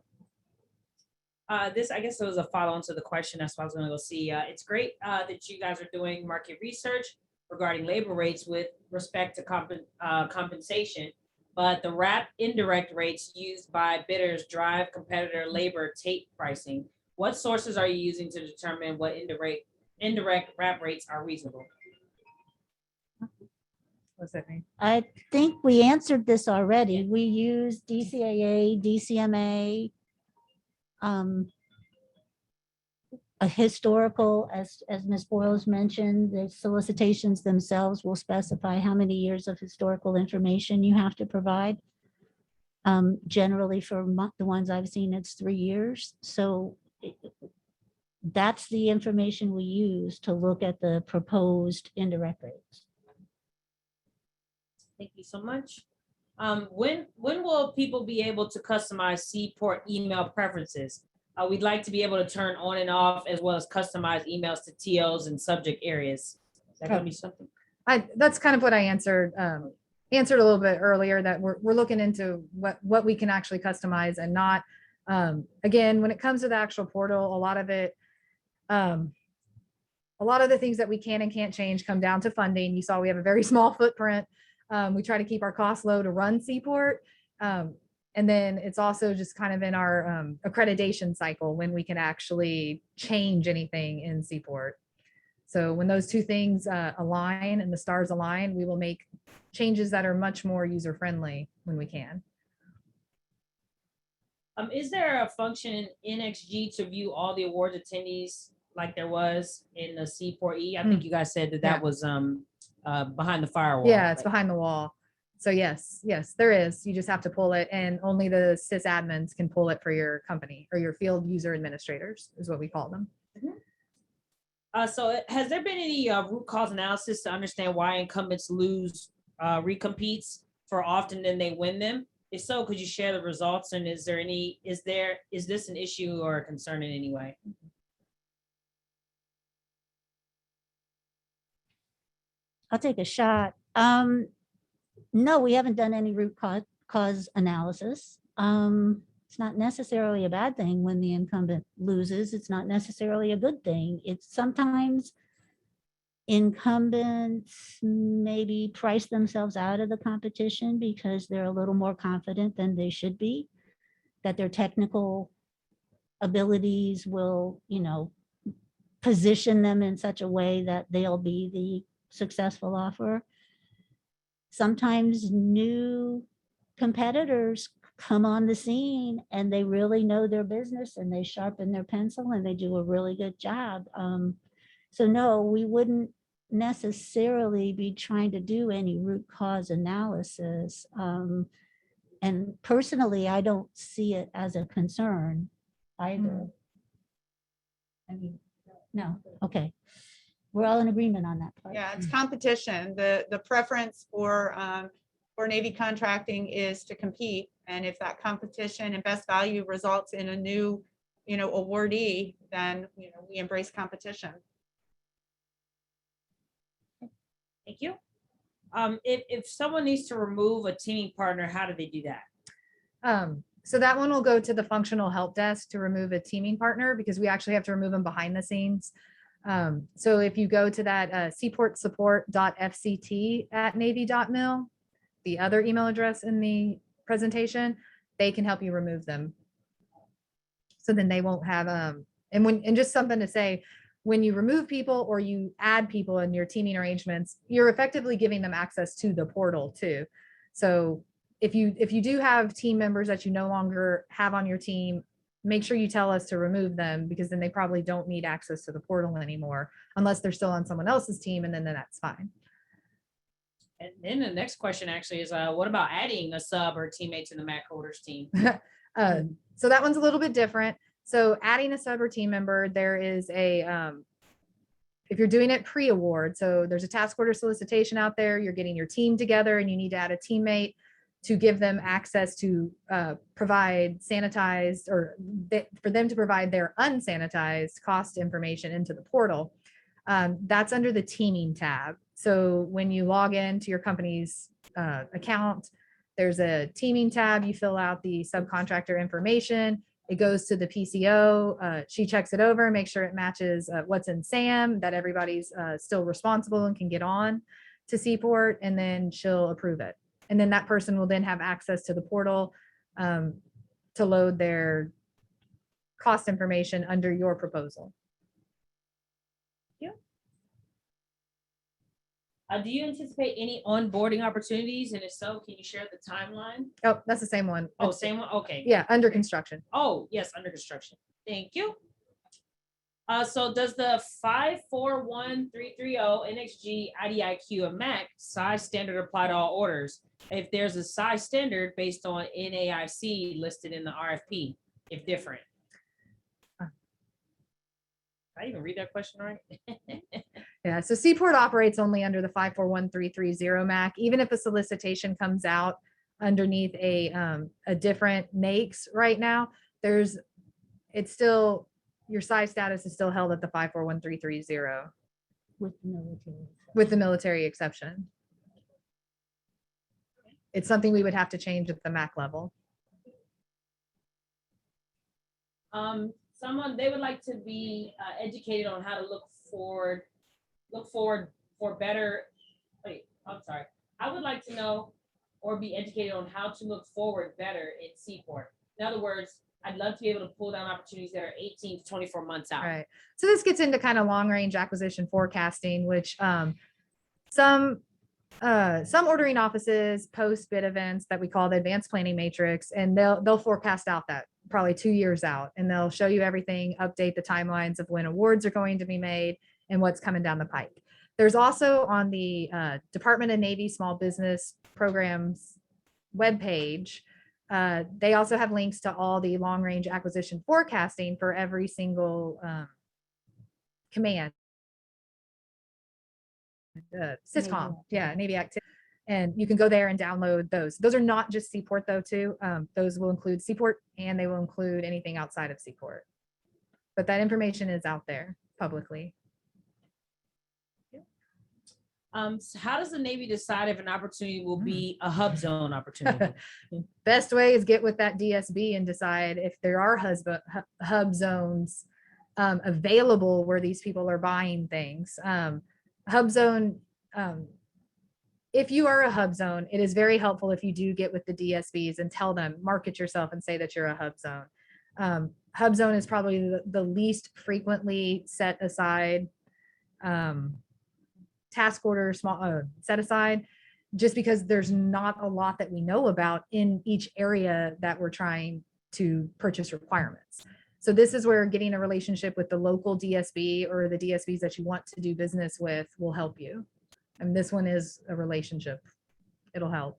This, I guess, it was a follow-on to the question. That's why I was going to go see. It's great that you guys are doing market research regarding labor rates with respect to compensation, but the wrap indirect rates used by bidders drive competitor labor tape pricing. What sources are you using to determine what indirect wrap rates are reasonable? What's that mean? I think we answered this already. We use DCAA, DCMA, a historical, as Ms. Boyles mentioned, the solicitations themselves will specify how many years of historical information you have to provide. Generally for the ones I've seen, it's 3 years. So that's the information we use to look at the proposed indirect rates. Thank you so much. When will people be able to customize SeaPort email preferences? We'd like to be able to turn on and off, as well as customize emails to TOs and subject areas. Is that going to be something? That's kind of what I answered a little bit earlier, that we're looking into what we can actually customize and not. Again, when it comes to the actual portal, a lot of the things that we can and can't change come down to funding. You saw we have a very small footprint. We try to keep our costs low to run SeaPort. And then it's also just kind of in our accreditation cycle when we can actually change anything in SeaPort. So when those two things align and the stars align, we will make changes that are much more user-friendly when we can. Is there a function in NxG to view all the awards attendees like there was in the SeaPort E? I think you guys said that was behind the firewall. Yeah, it's behind the wall. So yes, there is. You just have to pull it, and only the sysadmins can pull it for your company, or your field user administrators is what we call them. So has there been any root cause analysis to understand why incumbents lose recompetes for often than they win them? If so, could you share the results? And is this an issue or a concern in any way? I'll take a shot. No, we haven't done any root cause analysis. It's not necessarily a bad thing when the incumbent loses. It's not necessarily a good thing. It's sometimes incumbents maybe price themselves out of the competition because they're a little more confident than they should be, that their technical abilities will, position them in such a way that they'll be the successful offer. Sometimes new competitors come on the scene and they really know their business and they sharpen their pencil and they do a really good job. So no, we wouldn't necessarily be trying to do any root cause analysis. And personally, I don't see it as a concern either. I mean, no, okay. We're all in agreement on that part. Yeah, it's competition. The preference for Navy contracting is to compete. And if that competition and best value results in a new, awardee, then, we embrace competition. Thank you. If someone needs to remove a teaming partner, how do they do that? So that one will go to the functional help desk to remove a teaming partner because we actually have to remove them behind the scenes. So if you go to that seaportsupport.fct@navy.mil, the other email address in the presentation, they can help you remove them. So then they won't have and just something to say, when you remove people or you add people in your teaming arrangements, you're effectively giving them access to the portal too. So if you do have team members that you no longer have on your team, make sure you tell us to remove them, because then they probably don't need access to the portal anymore unless they're still on someone else's team, and then that's fine. And then the next question actually is, what about adding a sub or teammate to the MAC holders team? So that one's a little bit different. So adding a sub or team member, there is a, if you're doing it pre-award, so there's a task order solicitation out there, you're getting your team together and you need to add a teammate to give them access to provide sanitized, or for them to provide their unsanitized cost information into the portal. That's under the teaming tab. So when you log into your company's account, there's a teaming tab, you fill out the subcontractor information, it goes to the PCO, she checks it over, makes sure it matches what's in SAM, that everybody's still responsible and can get on to SeaPort, and then she'll approve it. And then that person will then have access to the portal to load their cost information under your proposal. Do you anticipate any onboarding opportunities? And if so, can you share the timeline? Oh, that's the same one. Oh, same one? Okay. Yeah, under construction. Oh, yes, under construction. Thank you. So does the 541330 NxG IDIQ and MAC size standard apply to all orders if there's a size standard based on NAIC listed in the RFP, if different? Did I even read that question right? Yeah, so SeaPort operates only under the 541330 MAC. Even if a solicitation comes out underneath a different NAICS right now, it's still, your size status is still held at the 541330 with the military exception. It's something we would have to change at the MAC level. They would like to be educated on how to look forward for better. Wait, I'm sorry. I would like to know or be educated on how to look forward better in SeaPort. In other words, I'd love to be able to pull down opportunities that are 18 to 24 months out. Right. So this gets into kind of long range acquisition forecasting, which some ordering offices post bid events that we call the advanced planning matrix, and they'll forecast out that probably 2 years out, and they'll show you everything, update the timelines of when awards are going to be made and what's coming down the pike. There's also on the Department of Navy Small Business Programs webpage, they also have links to all the long range acquisition forecasting for every single command. SysCom, yeah, Navy activity. And you can go there and download those. Those are not just SeaPort though too. Those will include SeaPort, and they will include anything outside of SeaPort. But that information is out there publicly. So how does the Navy decide if an opportunity will be a hub zone opportunity? Best way is get with that DSB and decide if there are hub zones available where these people are buying things. Hub zone, if you are a hub zone, it is very helpful if you do get with the DSBs and tell them, market yourself and say that you're a hub zone. Hub zone is probably the least frequently set aside task order set aside, just because there's not a lot that we know about in each area that we're trying to purchase requirements. So this is where getting a relationship with the local DSB or the DSBs that you want to do business with will help you. And this one is a relationship. It'll help.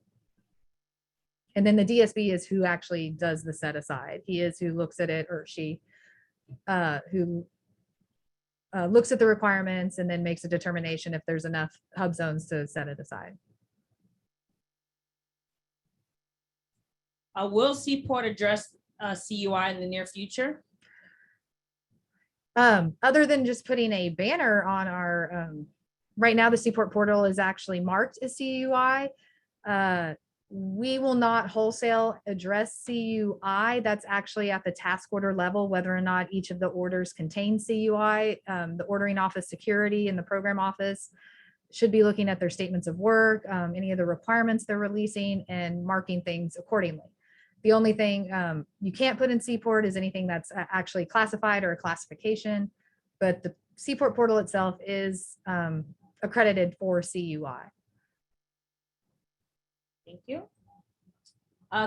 And then the DSB is who actually does the set aside. He is who looks at it, or she, who looks at the requirements and then makes a determination if there's enough hub zones to set it aside. Will SeaPort address CUI in the near future? Other than just putting a banner on our, right now the SeaPort portal is actually marked as CUI. We will not wholesale address CUI. That's actually at the task order level, whether or not each of the orders contain CUI. The ordering office security and the program office should be looking at their statements of work, any of the requirements they're releasing, and marking things accordingly. The only thing you can't put in SeaPort is anything that's actually classified or a classification, but the SeaPort portal itself is accredited for CUI. Thank you.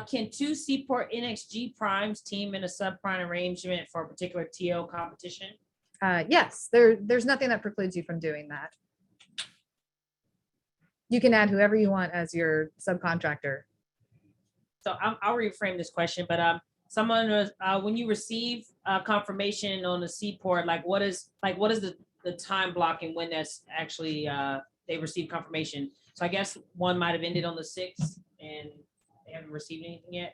Can two SeaPort NxG primes team in a subprime arrangement for a particular TO competition? Yes, there's nothing that precludes you from doing that. You can add whoever you want as your subcontractor. So I'll reframe this question, but someone was, when you receive confirmation on the SeaPort, what is the time blocking when that's actually they receive confirmation? So I guess one might have ended on the 6th and they haven't received anything yet.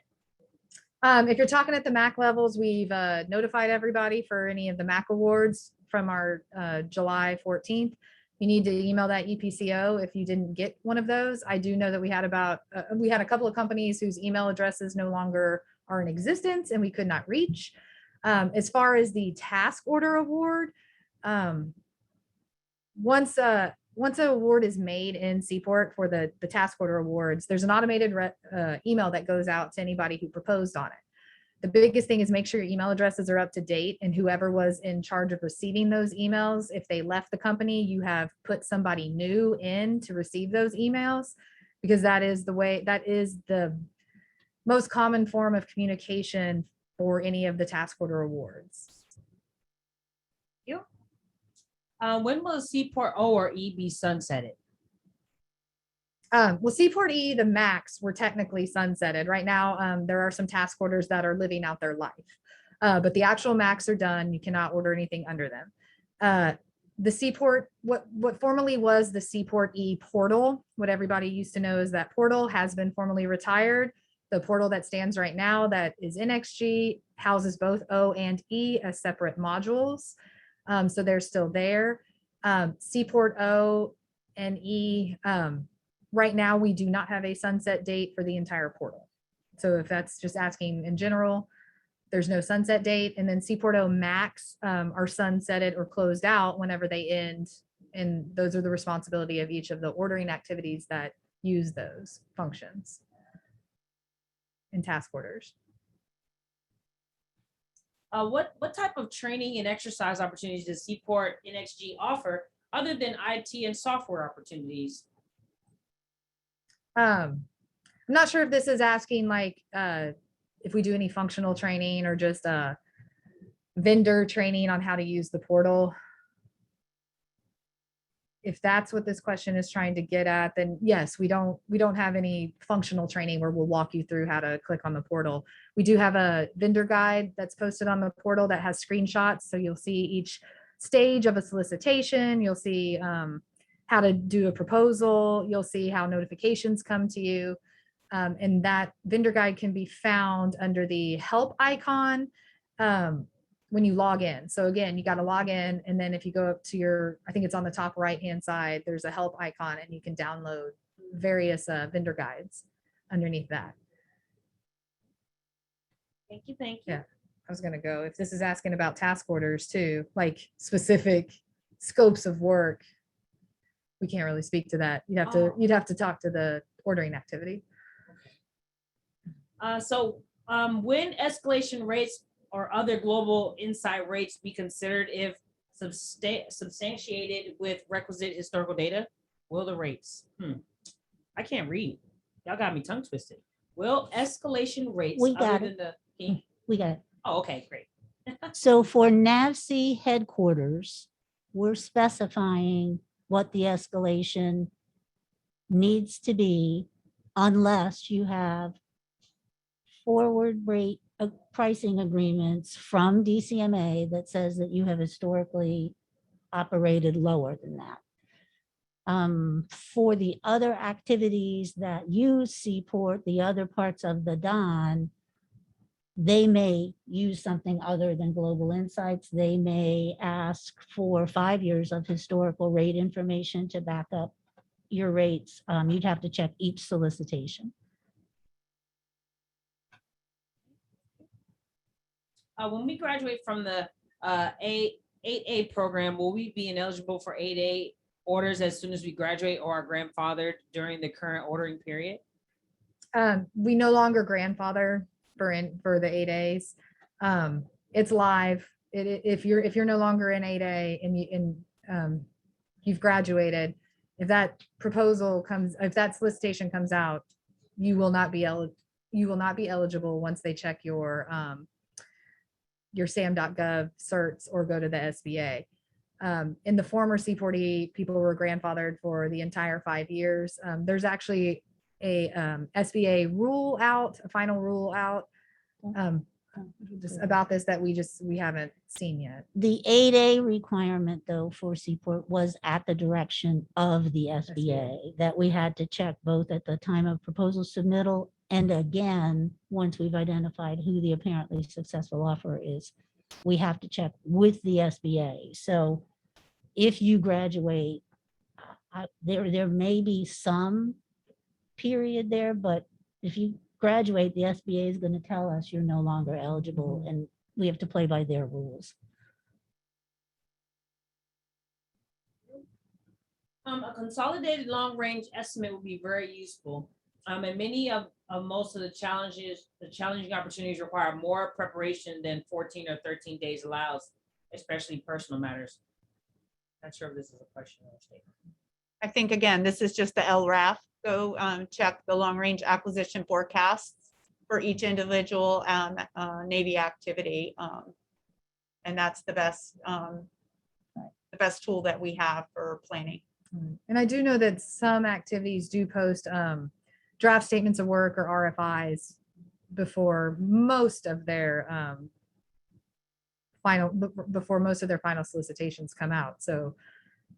If you're talking at the MAC levels, we've notified everybody for any of the MAC awards from our July 14th. You need to email that EPCO if you didn't get one of those. I do know that we had a couple of companies whose email addresses no longer are in existence and we could not reach. As far as the task order award, once an award is made in SeaPort for the task order awards, there's an automated email that goes out to anybody who proposed on it. The biggest thing is make sure your email addresses are up to date, and whoever was in charge of receiving those emails, if they left the company, you have put somebody new in to receive those emails, because that is the most common form of communication for any of the task order awards. When will SeaPort O or E be sunsetted? Well, SeaPort E, the MACs were technically sunsetted. Right now, there are some task orders that are living out their life, but the actual MACs are done. You cannot order anything under them. The SeaPort, what formerly was the SeaPort E portal, what everybody used to know as that portal, has been formally retired. The portal that stands right now, that is NxG, houses both O and E as separate modules. So they're still there. SeaPort O and E, right now we do not have a sunset date for the entire portal. So if that's just asking in general, there's no sunset date. And then SeaPort O MACs are sunsetted or closed out whenever they end. And those are the responsibility of each of the ordering activities that use those functions and task orders. What type of training and exercise opportunities does SeaPort NxG offer other than IT and software opportunities? I'm not sure if this is asking if we do any functional training or just vendor training on how to use the portal. If that's what this question is trying to get at, then yes, we don't have any functional training where we'll walk you through how to click on the portal. We do have a vendor guide that's posted on the portal that has screenshots. So you'll see each stage of a solicitation. You'll see how to do a proposal. You'll see how notifications come to you. And that vendor guide can be found under the help icon. when you log in. So again, you got to log in, and then if you go up to your, I think it's on the top right-hand side, there's a help icon, and you can download various vendor guides underneath that. Thank you. Thank you. Yeah. I was gonna go, if this is asking about task orders too, like specific scopes of work, we can't really speak to that. You'd have to talk to the ordering activity. When escalation rates or other global insight rates be considered if substantiated with requisite historical data? Will the rates? I can't read. Y'all got me tongue twisted. Will escalation rates We got other than We got it. Oh, okay, great. So for NAVSEA headquarters, we're specifying what the escalation needs to be unless you have forward rate pricing agreements from DCMA that says that you have historically operated lower than that. For the other activities that use SeaPort, the other parts of the Don, they may use something other than Global Insights. They may ask for 5 years of historical rate information to back up your rates. You'd have to check each solicitation. When we graduate from the 8A program, will we be ineligible for 8A orders as soon as we graduate, or are grandfathered during the current ordering period? We no longer grandfather for the 8As. It's live. If you're no longer in 8A and you've graduated, if that solicitation comes out, you will not be eligible once they check your SAM.gov certs or go to the SBA. In the former SeaPort E, people were grandfathered for the entire 5 years. There's actually a SBA rule out, a final rule out just about this that we haven't seen yet. The 8A requirement though for SeaPort was at the direction of the SBA that we had to check both at the time of proposal submittal and again, once we've identified who the apparently successful offer is, we have to check with the SBA. So if you graduate, there may be some period there, but if you graduate, the SBA is going to tell us you're no longer eligible, and we have to play by their rules. A consolidated long-range estimate would be very useful. And many of most of the challenging opportunities require more preparation than 14 or 13 days allows, especially personal matters. Not sure if this is a question or a statement. I think, again, this is just the LRAF. Go check the long-range acquisition forecasts for each individual Navy activity. And that's the best tool that we have for planning. And I do know that some activities do post draft statements of work or RFIs before most of their final solicitations come out. So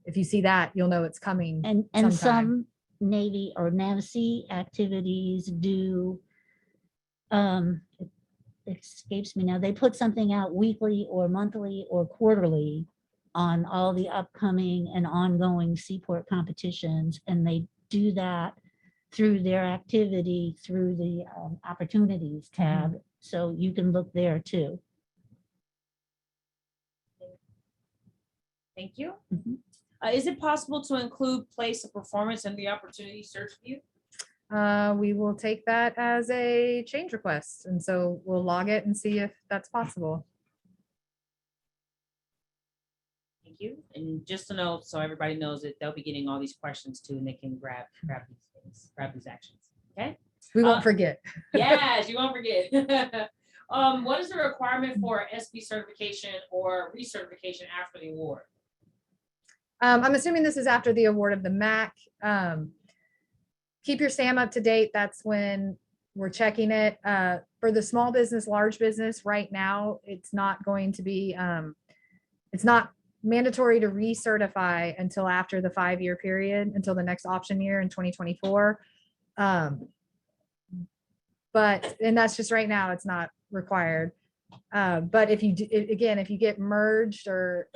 if you see that, you'll know it's coming. And sometime. some Navy or NAVSEA activities do, it escapes me now, they put something out weekly or monthly or quarterly on all the upcoming and ongoing SeaPort competitions, and they do that through their activity through the opportunities tab. So you can look there too. Thank you. Is it possible to include place of performance in the opportunity search view? We will take that as a change request. And so we'll log it and see if that's possible. Thank you. And just to know, so everybody knows that they'll be getting all these questions too, and they can grab these things, grab these actions. Okay. We won't forget. Yes, you won't forget. What is the requirement for SB certification or recertification after the award? I'm assuming this is after the award of the MAC. Keep your SAM up to date. That's when we're checking it. For the small business, large business, right now, it's not going to be, it's not mandatory to recertify until after the 5-year period, until the next option year in 2024. And that's just right now, it's not required. But if you do, again, if you get merged or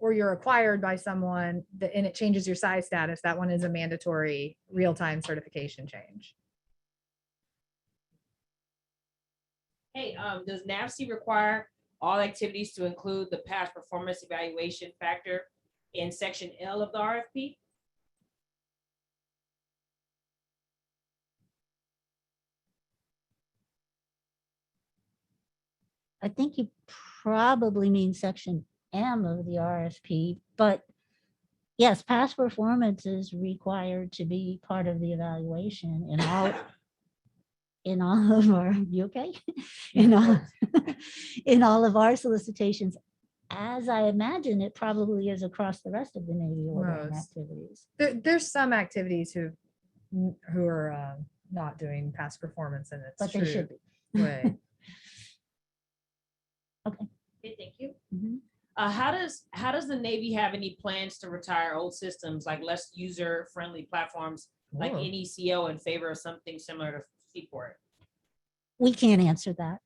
you're acquired by someone and it changes your size status, that one is a mandatory real-time certification change. Hey, does NAVSEA require all activities to include the past performance evaluation factor in section L of the RFP? I think you probably mean section M of the RFP, but yes, past performance is required to be part of the evaluation in all of our, you okay? In all of our solicitations, as I imagine it probably is across the rest of the Navy ordering Most. activities. There's some activities who are not doing past performance, and it's But they true should be. way. Okay, thank you. Mhm. How does the Navy have any plans to retire old systems like less user-friendly platforms like Whoa. NECO in favor of something similar to SeaPort? We can't answer that.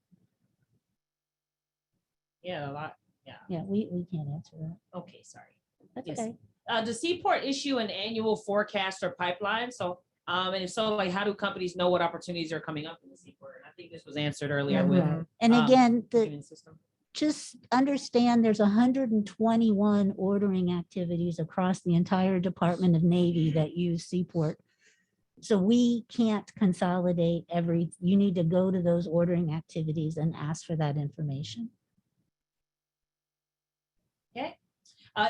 Yeah, a lot. Yeah, we can't answer that. Okay, sorry. That's Yes. okay. Does SeaPort issue an annual forecast or pipeline? So, and if so, like, how do companies know what opportunities are coming up in the SeaPort? And I think this was answered earlier with Mhm. And again, the human system. just understand there's 121 ordering activities across the entire Department of Navy that use SeaPort. So we can't consolidate you need to go to those ordering activities and ask for that information. Okay.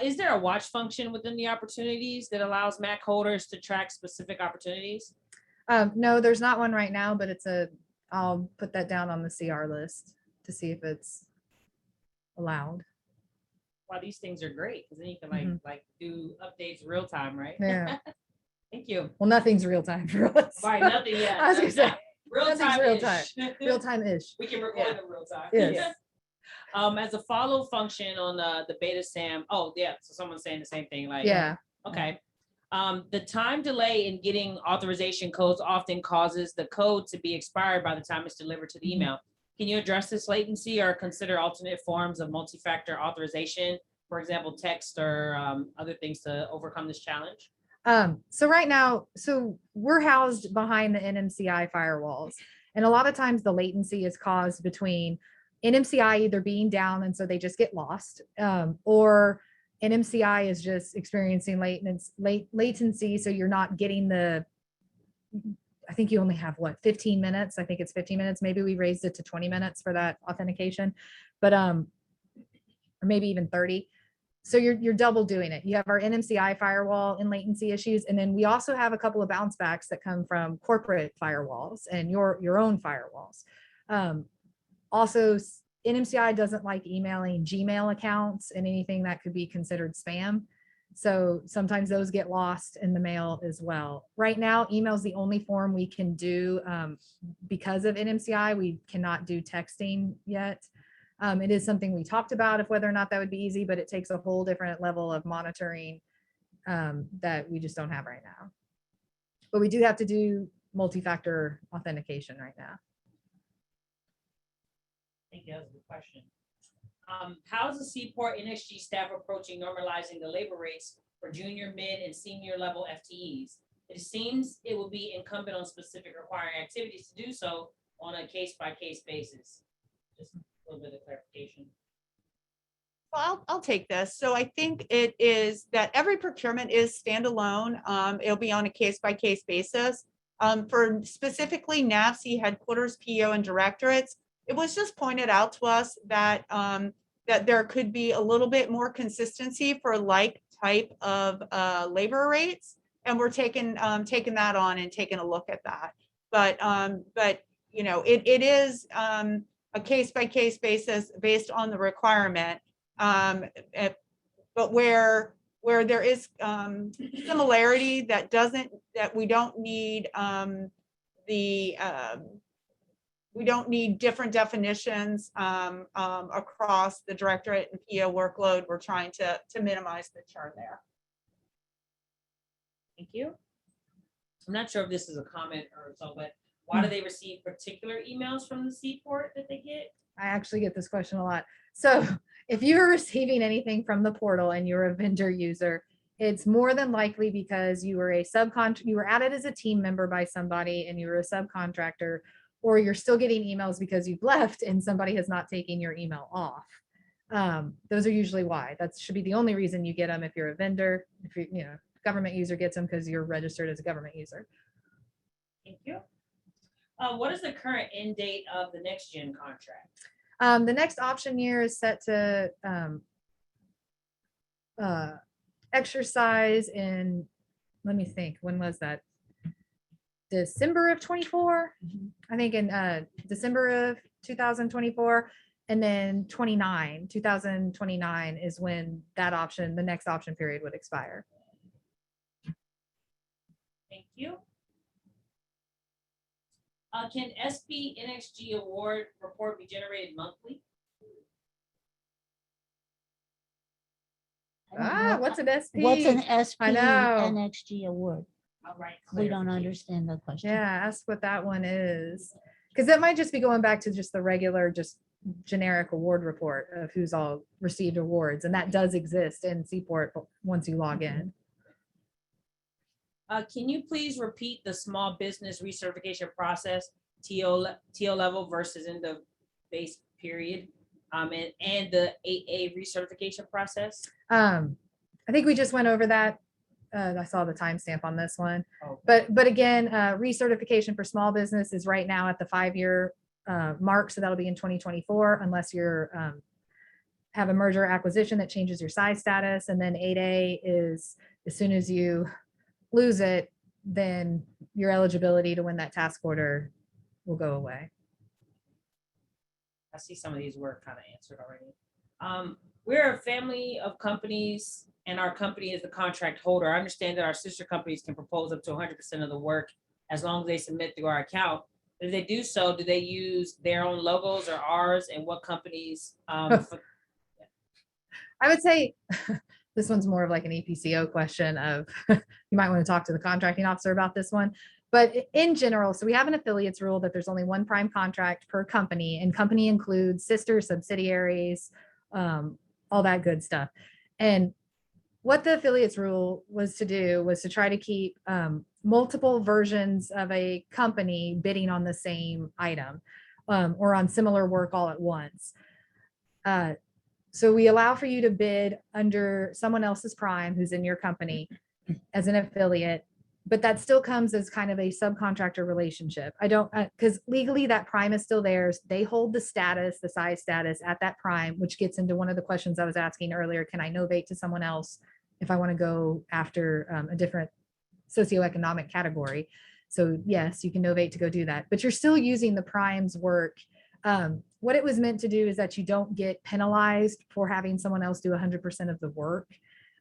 Is there a watch function within the opportunities that allows MAC holders to track specific opportunities? No, there's not one right now, but I'll put that down on the CR list to see if it's allowed. Wow, these things are great because then you can Mhm. like do updates real time, right? Yeah. Thank you. Well, nothing's real time for us. Right, nothing yet. I was gonna say real nothing's time. real time. Real time-ish. We can record Yeah. in real time. Yes. As a follow function on the beta SAM. Oh, yeah. So someone's saying the same thing. Like, Yeah. okay. The time delay in getting authorization codes often causes the code to be expired by the time it's delivered to the Mhm. email. Can you address this latency or consider alternate forms of multi-factor authorization, for example, text or other things to overcome this challenge? So right now, we're housed behind the NMCI firewalls. And a lot of times the latency is caused between NMCI either being down and so they just get lost, or NMCI is just experiencing latency. So you're not getting I think you only have 15 minutes. I think it's 15 minutes. Maybe we raised it to 20 minutes for that authentication, but, or maybe even 30. So you're double doing it. You have our NMCI firewall and latency issues. And then we also have a couple of bounce backs that come from corporate firewalls and your own firewalls. Also, NMCI doesn't like emailing Gmail accounts and anything that could be considered spam. So sometimes those get lost in the mail as well. Right now, email is the only form we can do because of NMCI. We cannot do texting yet. It is something we talked about of whether or not that would be easy, but it takes a whole different level of monitoring that we just don't have right now. But we do have to do multi-factor authentication right now. I think that was a good question. How is the SeaPort NxG staff approaching normalizing the labor rates for junior, mid, and senior level FTEs? It seems it will be incumbent on specific requiring activities to do so on a case-by-case basis. Just a little bit of clarification. Well, I'll take this. So I think it is that every procurement is standalone. It'll be on a case-by-case basis. For specifically NAVSEA headquarters, PO, and directorates, it was just pointed out to us that that there could be a little bit more consistency for like type of labor rates, and we're taking that on and taking a look at that. But you know, it is a case-by-case basis based on the requirement. But where there is similarity that we don't need we don't need different definitions across the directorate and PO workload. We're trying to minimize the churn there. Thank you. I'm not sure if this is a comment or so, but why do they receive particular emails from the SeaPort that they get? I actually get this question a lot. So if you're receiving anything from the portal and you're a vendor user, it's more than likely because you were you were added as a team member by somebody and you were a subcontractor, or you're still getting emails because you've left and somebody has not taken your email off. Those are usually why. That should be the only reason you get them if you're a vendor. If you know, government user gets them because you're registered as a government user. Thank you. What is the current end date of the NxG contract? The next option year is set to exercise in, let me think, when was that? December of 24, I think in December of 2024, and then 2029 is when that option, the next option period would expire. Thank you. Can SB NxG award report be generated monthly? What's an SP? What's an SP I know. NxG award? All right. We don't understand the question. Yeah, ask what that one is. Because that might just be going back to just the regular, just generic award report of who's all received awards. And that does exist in SeaPort once you log in. Can you please repeat the small business recertification process, TO level versus in the base period, and the 8A recertification process? I think we just went over that. I saw the timestamp on this one, Okay. but again, recertification for small business is right now at the 5-year mark. So that'll be in 2024, unless you're have a merger acquisition that changes your size status. And then 8A is as soon as you lose it, then your eligibility to win that task order will go away. I see some of these were kind of answered already. We're a family of companies and our company is the contract holder. I understand that our sister companies can propose up to 100% of the work as long as they submit through our account. But if they do so, do they use their own logos or ours, and what companies? I would say this one's more of like an EPCO question of you might want to talk to the contracting officer about this one. But in general, so we have an affiliates rule that there's only one prime contract per company, and company includes sisters, subsidiaries, all that good stuff. And what the affiliates rule was to do was to try to keep multiple versions of a company bidding on the same item or on similar work all at once. So we allow for you to bid under someone else's prime who's in your company as an affiliate, but that still comes as kind of a subcontractor relationship. I don't, because legally that prime is still theirs. They hold the status, the size status at that prime, which gets into one of the questions I was asking earlier. Can I novate to someone else if I want to go after a different socioeconomic category? So yes, you can novate to go do that, but you're still using the prime's work. What it was meant to do is that you don't get penalized for having someone else do 100% of the work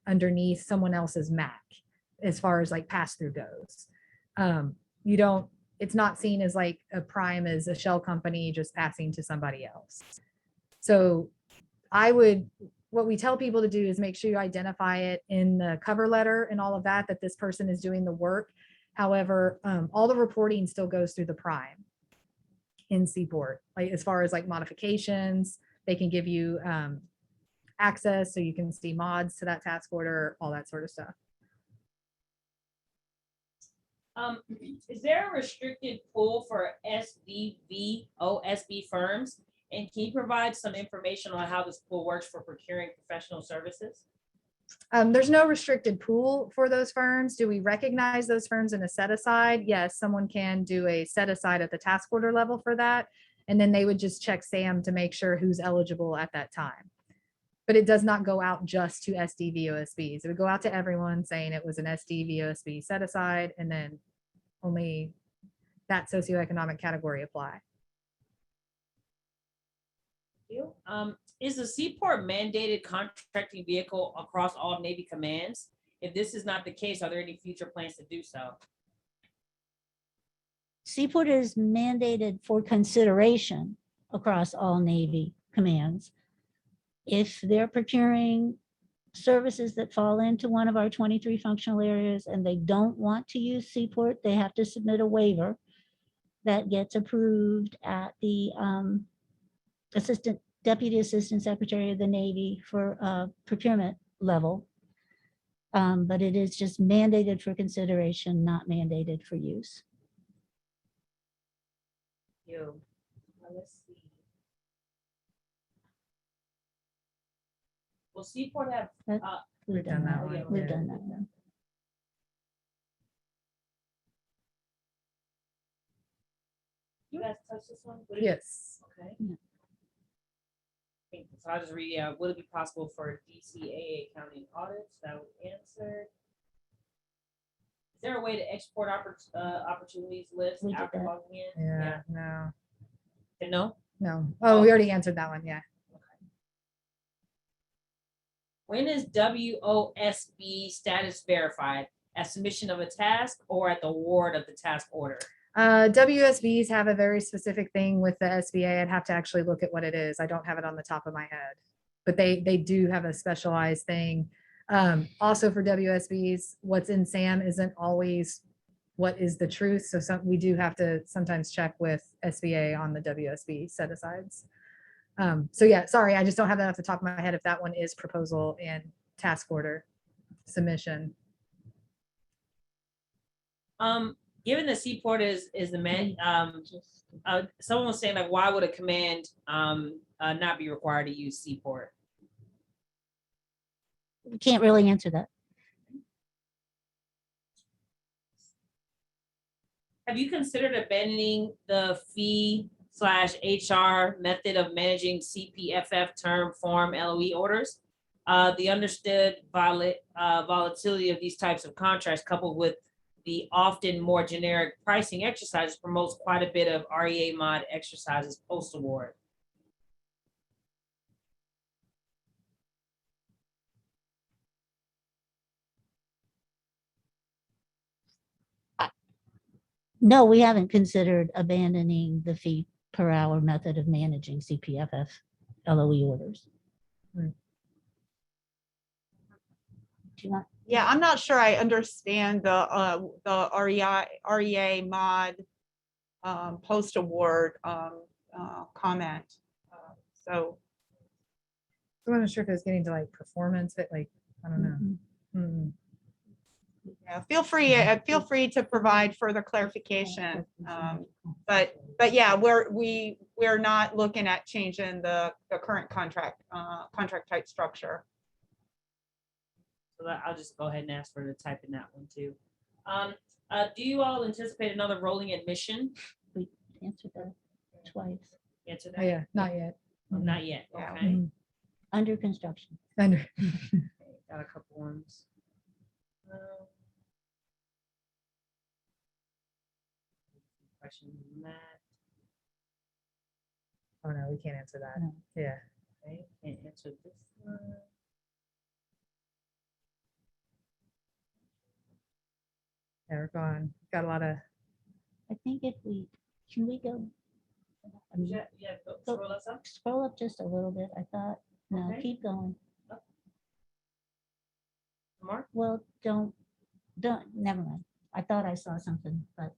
underneath someone else's MAC, as far as like pass through goes. You don't, it's not seen as like a prime as a shell company just passing to somebody else. So what we tell people to do is make sure you identify it in the cover letter and all of that, that this person is doing the work. However, all the reporting still goes through the prime in SeaPort, like as far as like modifications, they can give you access so you can see mods to that task order, all that sort of stuff. Is there a restricted pool for SDV OSB firms? And can you provide some information on how this pool works for procuring professional services? There's no restricted pool for those firms. Do we recognize those firms in a set aside? Yes, someone can do a set aside at the task order level for that. And then they would just check SAM to make sure who's eligible at that time. But it does not go out just to SDVOSBs. It would go out to everyone saying it was an SDVOSB set aside, and then only that socioeconomic category apply. Is the SeaPort mandated contracting vehicle across all Navy commands? If this is not the case, are there any future plans to do so? SeaPort is mandated for consideration across all Navy commands. If they're procuring services that fall into one of our 23 functional areas and they don't want to use SeaPort, they have to submit a waiver that gets approved at the Deputy Assistant Secretary of the Navy for procurement level. But it is just mandated for consideration, not mandated for use. Let's see. Will SeaPort have, We've done that one. one, We've yeah. done that one. you guys touch this one? Yes. Okay. Yeah. So I'll just read, would it be possible for DCAA accounting audits? That would answer. Is there a way to export opportunities list We did after that. logging in? Yeah, no, No? no. Oh, we already answered that one. Yeah. When is WOSB status verified? At submission of a task or at the award of the task order? WSBs have a very specific thing with the SBA. I'd have to actually look at what it is. I don't have it on the top of my head, but they do have a specialized thing. Also for WSBs, what's in SAM isn't always what is the truth. So we do have to sometimes check with SBA on the WSB set asides. So yeah, sorry, I just don't have that off the top of my head if that one is proposal and task order submission. Given that SeaPort is the man, someone was saying like, why would a command not be required to use SeaPort? We can't really answer that. Have you considered abandoning the fee/HR method of managing CPFF term form LOE orders? The understood volatility of these types of contracts coupled with the often more generic pricing exercises promotes quite a bit of REA mod exercises post-award. No, we haven't considered abandoning the fee per hour method of managing CPFF LOE orders. Right. Do you want? Yeah, I'm not sure I understand the REA mod post-award comment. So I wasn't sure if it was getting to like performance, but like, I don't know. Mm. yeah, feel free to provide further clarification. But yeah, we're not looking at changing the current contract type structure. So I'll just go ahead and ask her to type in that one too. Do you all anticipate another rolling admission? We answered that twice. Answer Oh, that. yeah, not yet. Not yet. Yeah. Okay. Mhm. Under construction. Under- Got a couple ones. Question on that. Oh, no, we can't answer that. No. Yeah. Okay, can't answer this one. Yeah, we're going. Got a lot of, I think can we go? I mean, Yeah, scroll us up. scroll up just a little bit. I thought, no, Okay. keep going. Mark? Well, don't, never mind. I thought I saw something, but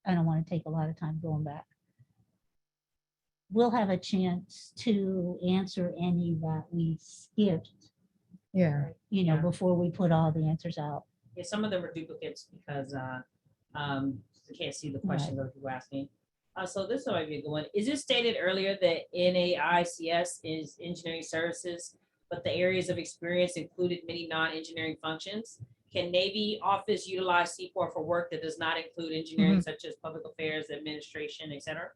I don't want to take a lot of time going back. We'll have a chance to answer any that we skipped, yeah. Yeah. before we put all the answers out. Yeah, some of them are duplicates because you can't see the question that people asking. So this might be a good one. Is it stated earlier that NAICS is engineering services, but the areas of experience included many non-engineering functions? Can Navy office utilize SeaPort for work that does not include engineering, such as public affairs, administration, et cetera?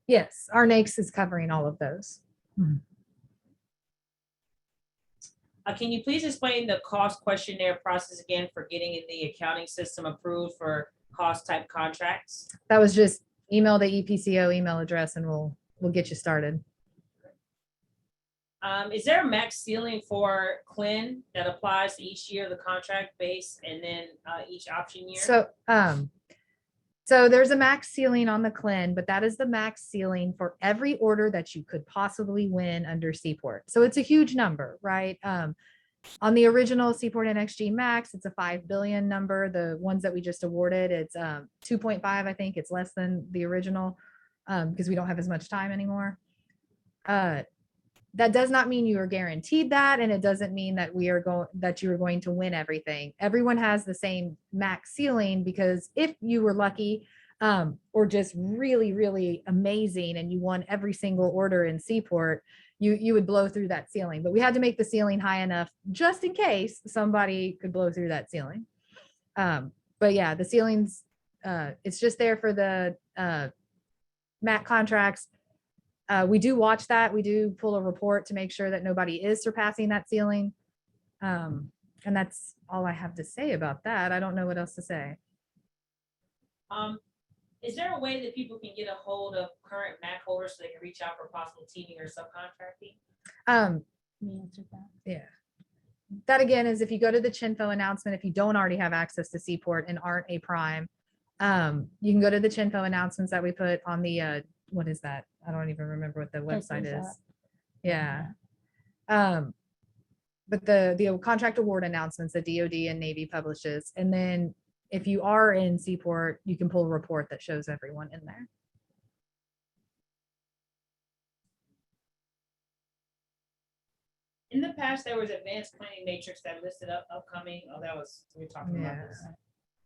Yes, our NAICS is covering all of those. Can you please explain the cost questionnaire process again for getting in the accounting system approved for cost type contracts? That was just email the EPCO email address and we'll get you started. Is there a max ceiling for CLIN that applies to each year of the contract base and then each option year? So there's a max ceiling on the CLIN, but that is the max ceiling for every order that you could possibly win under SeaPort. So it's a huge number, right? On the original SeaPort NxG max, it's a 5 billion number. The ones that we just awarded, it's 2.5, I think. It's less than the original because we don't have as much time anymore. That does not mean you are guaranteed that, and it doesn't mean that you are going to win everything. Everyone has the same max ceiling, because if you were lucky, or just really, really amazing, and you won every single order in SeaPort, you would blow through that ceiling. But we had to make the ceiling high enough just in case somebody could blow through that ceiling. But yeah, the ceilings, it's just there for the MAC contracts. We do watch that. We do pull a report to make sure that nobody is surpassing that ceiling. And that's all I have to say about that. I don't know what else to say. Is there a way that people can get a hold of current MAC holders so they can reach out for possible teaming or subcontracting? We answered that. Yeah. That again is if you go to the Chinfo announcement, if you don't already have access to SeaPort and aren't a prime, you can go to the Chinfo announcements that we put on the, what is that? I don't even remember what the website is. Yeah. But the contract award announcements that DoD and Navy publishes. And then if you are in SeaPort, you can pull a report that shows everyone in there. In the past, there was advanced planning matrix that listed up upcoming. Oh, that was, we were talking about this.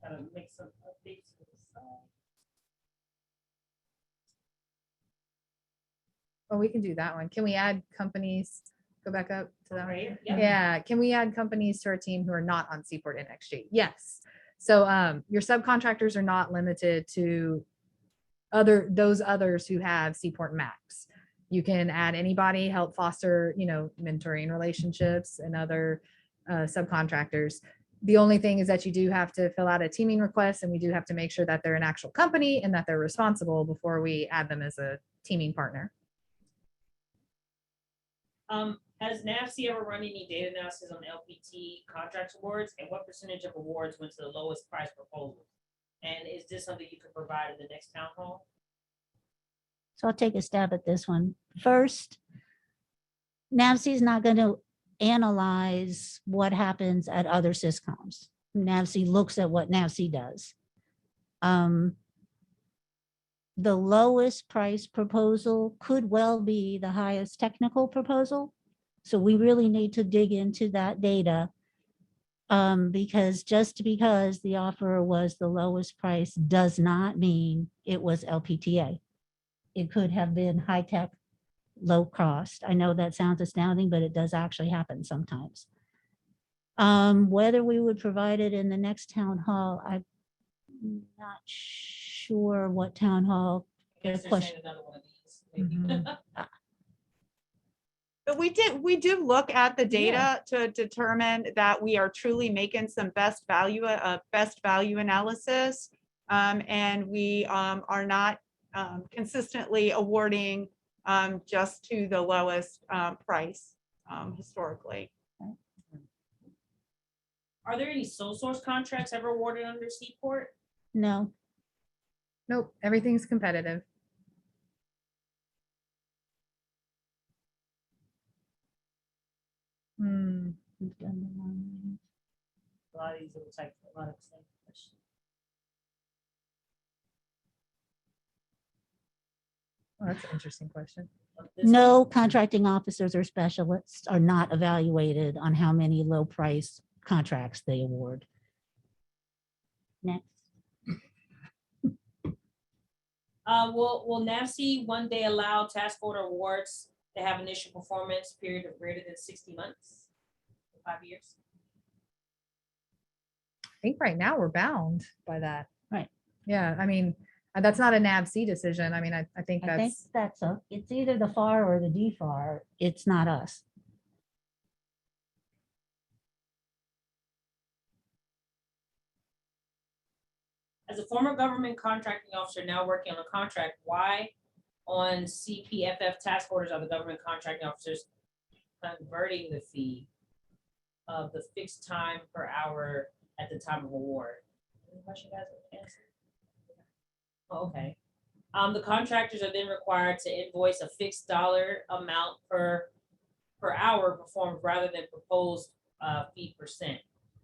Gotta make some updates to the side. Well, we can do that one. Can we add companies? Go back up to that one. Right, yeah. Yeah. Can we add companies to our team who are not on SeaPort NxG? Yes. So your subcontractors are not limited to those others who have SeaPort MACs. You can add anybody, help foster, mentoring relationships and other subcontractors. The only thing is that you do have to fill out a teaming request, and we do have to make sure that they're an actual company and that they're responsible before we add them as a teaming partner. Has NAVSEA ever run any data analysis on LPT contract awards, and what percentage of awards went to the lowest price proposal? And is this something you can provide in the next town hall? So I'll take a stab at this one. First, NAVSEA is not going to analyze what happens at other syscoms. NAVSEA looks at what NAVSEA does. The lowest price proposal could well be the highest technical proposal. So we really need to dig into that data, because just because the offer was the lowest price does not mean it was LPTA. It could have been high tech, low cost. I know that sounds astounding, but it does actually happen sometimes. Whether we would provide it in the next town hall, I'm not sure what town hall. I guess they're saying another one of these, maybe. But we do look at the data to determine that we are truly making some best value analysis. And we are not consistently awarding just to the lowest price historically. Are there any sole source contracts ever awarded under SeaPort? No. Nope. Everything's competitive. We've done the one. A lot of these little type, a lot of the same questions. Oh, that's an interesting question. No contracting officers or specialists are not evaluated on how many low price contracts they award. Next. Will NAVSEA one day allow task order awards to have initial performance period of greater than 60 months, 5 years? I think right now we're bound by that. Right. Yeah. I mean, that's not a NAVSEA decision. I mean, I think that's. It's either the FAR or the DFAR. It's not us. As a former government contracting officer now working on a contract, why on CPFF task orders are the government contracting officers converting the fee of the fixed time per hour at the time of award? Any question, guys? Oh, okay. The contractors are then required to invoice a fixed dollar amount per hour performed rather than proposed fee percent.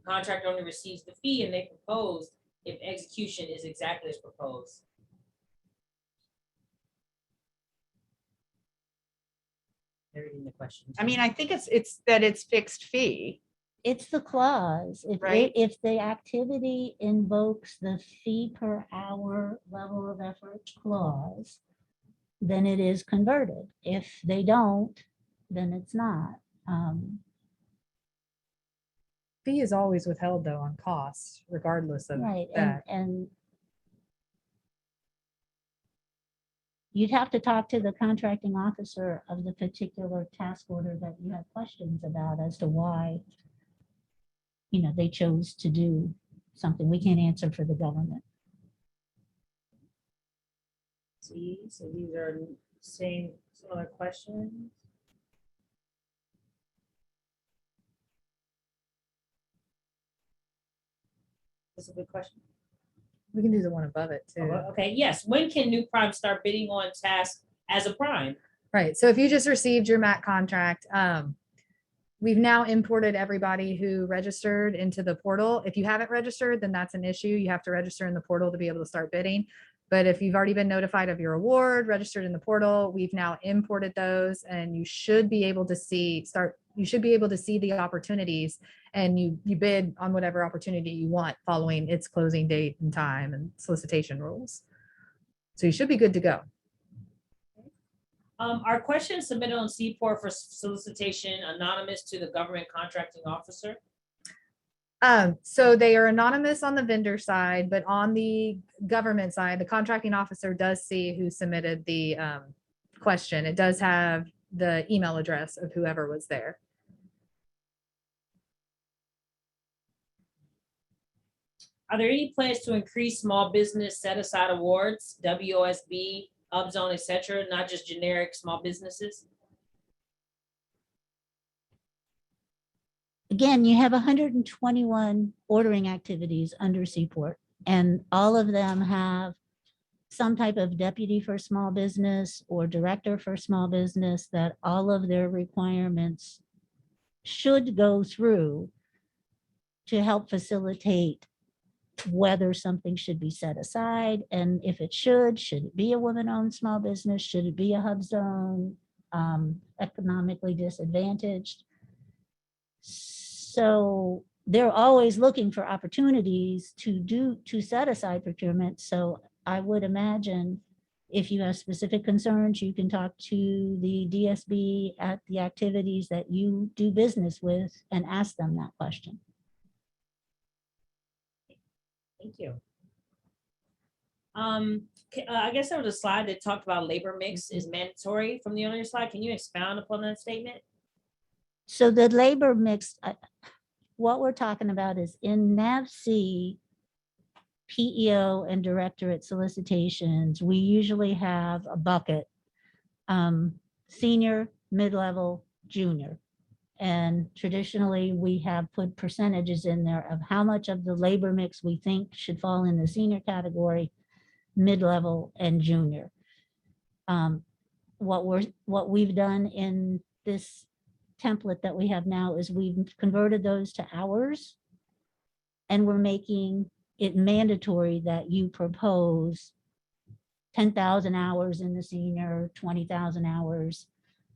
Contractor only receives the fee and they propose if execution is exactly as proposed. reading the question. I mean, I think it's that it's fixed fee. It's the clause. Right. If the activity invokes the fee per hour level of effort clause, then it is converted. If they don't, then it's not. Fee is always withheld though on costs, regardless of Right, that. and you'd have to talk to the contracting officer of the particular task order that you have questions about as to why, you know, they chose to do something. We can't answer for the government. See, so these are same similar questions. That's a good question. We can do the one above it too. Okay, yes. When can new primes start bidding on tasks as a prime? Right. So if you just received your MAC contract, we've now imported everybody who registered into the portal. If you haven't registered, then that's an issue. You have to register in the portal to be able to start bidding. But if you've already been notified of your award, registered in the portal, we've now imported those, and you should be able to see the opportunities, and you bid on whatever opportunity you want following its closing date and time and solicitation rules. So you should be good to go. Are questions submitted on SeaPort for solicitation anonymous to the government contracting officer? So they are anonymous on the vendor side, but on the government side, the contracting officer does see who submitted the question. It does have the email address of whoever was there. Are there any plans to increase small business set-aside awards, WOSB, UpZone, et cetera, not just generic small businesses? Again, you have 121 ordering activities under SeaPort, and all of them have some type of deputy for small business or director for small business that all of their requirements should go through to help facilitate whether something should be set aside, and if it should it be a woman-owned small business? Should it be a hub zone, economically disadvantaged? So they're always looking for opportunities to set aside procurement. So I would imagine if you have specific concerns, you can talk to the DSB at the activities that you do business with and ask them that question. Thank you. I guess there was a slide that talked about labor mix is mandatory from the earlier slide. Can you expound upon that statement? So the labor mix, what we're talking about is in NAVSEA PEO and directorate solicitations, we usually have a bucket, senior, mid-level, junior. And traditionally, we have put percentages in there of how much of the labor mix we think should fall in the senior category, mid-level, and junior. What we've done in this template that we have now is we've converted those to hours, and we're making it mandatory that you propose 10,000 hours in the senior, 20,000 hours,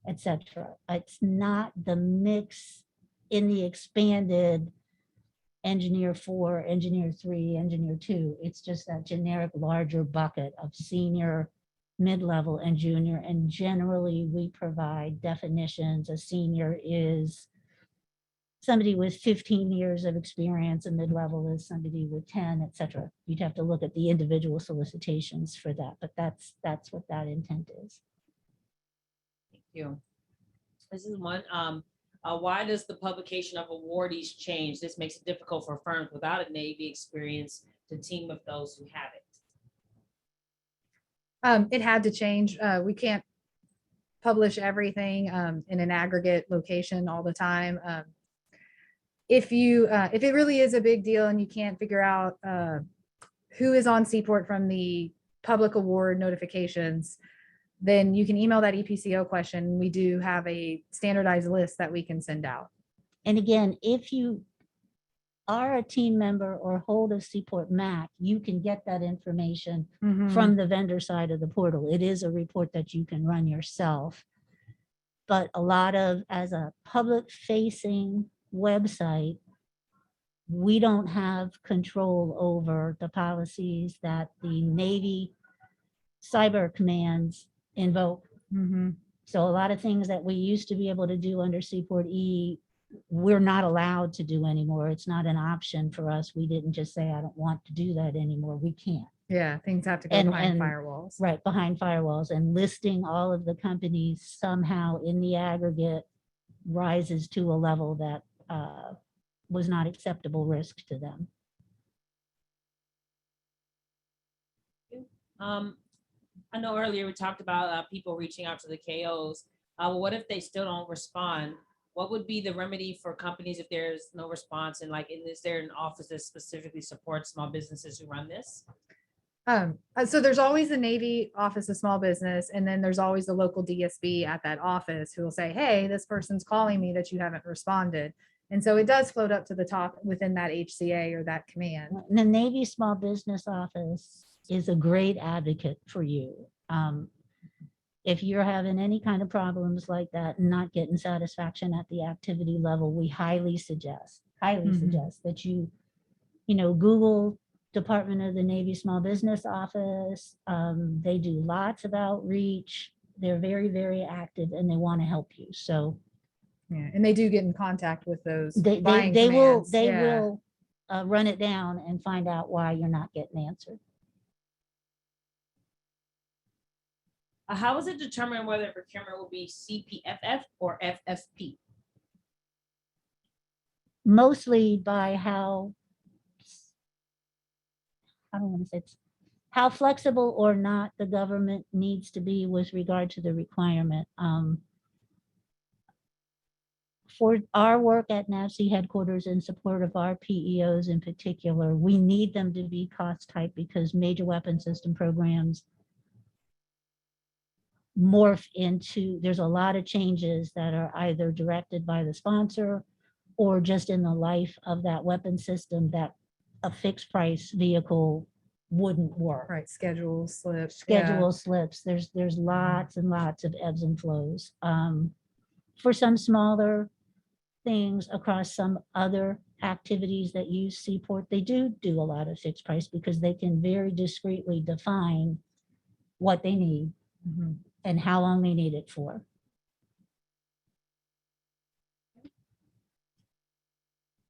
etc. It's not the mix in the expanded engineer 4, engineer 3, engineer 2. It's just that generic larger bucket of senior, mid-level, and junior. And generally we provide definitions. A senior is somebody with 15 years of experience, a mid-level is somebody with 10, etc. You'd have to look at the individual solicitations for that, but that's what that intent is. Thank you. This is one. Why does the publication of awardees change? This makes it difficult for firms without a Navy experience to team with those who have it. It had to change. We can't publish everything in an aggregate location all the time. If it really is a big deal and you can't figure out who is on SeaPort from the public award notifications, then you can email that EPCO question. We do have a standardized list that we can send out. And again, if you are a team member or hold a SeaPort MAC, you can get that information from the vendor side of the portal. It is a report that you can run yourself. But a lot of, as a public facing website, we don't have control over the policies that the Navy cyber commands invoke. Mhm. So a lot of things that we used to be able to do under SeaPort E, we're not allowed to do anymore. It's not an option for us. We didn't just say, I don't want to do that anymore. We can't. Yeah, things have to go And- behind and- firewalls. Right, behind firewalls, and listing all of the companies somehow in the aggregate rises to a level that was not acceptable risk to them. I know earlier we talked about people reaching out to the KOs. What if they still don't respond? What would be the remedy for companies if there's no response? And like, is there an office that specifically supports small businesses who run this? So there's always the Navy Office of Small Business, and then there's always the local DSB at that office who will say, hey, this person's calling me that you haven't responded. And so it does float up to the top within that HCA or that command. The Navy Small Business Office is a great advocate for you. If you're having any kind of problems like that and not getting satisfaction at the activity level, we highly suggest that you Google Department of the Navy Small Business Office. They do lots of outreach. They're very, very active, and they want to help you. So Yeah, and they do get in contact with those. they buying will commands. Yeah. run it down and find out why you're not getting answered. How is it determined whether procurement will be CPFF or FFP? Mostly by how flexible or not the government needs to be with regard to the requirement. For our work at NAVSEA headquarters in support of our PEOs in particular, we need them to be cost type because major weapon system programs morph into, there's a lot of changes that are either directed by the sponsor or just in the life of that weapon system that a fixed price vehicle wouldn't work. Right, schedule slips. Schedule slips. There's lots and lots of ebbs and flows. For some smaller things across some other activities that use SeaPort, they do a lot of fixed price because they can very discreetly define what they need Mhm. and how long they need it for.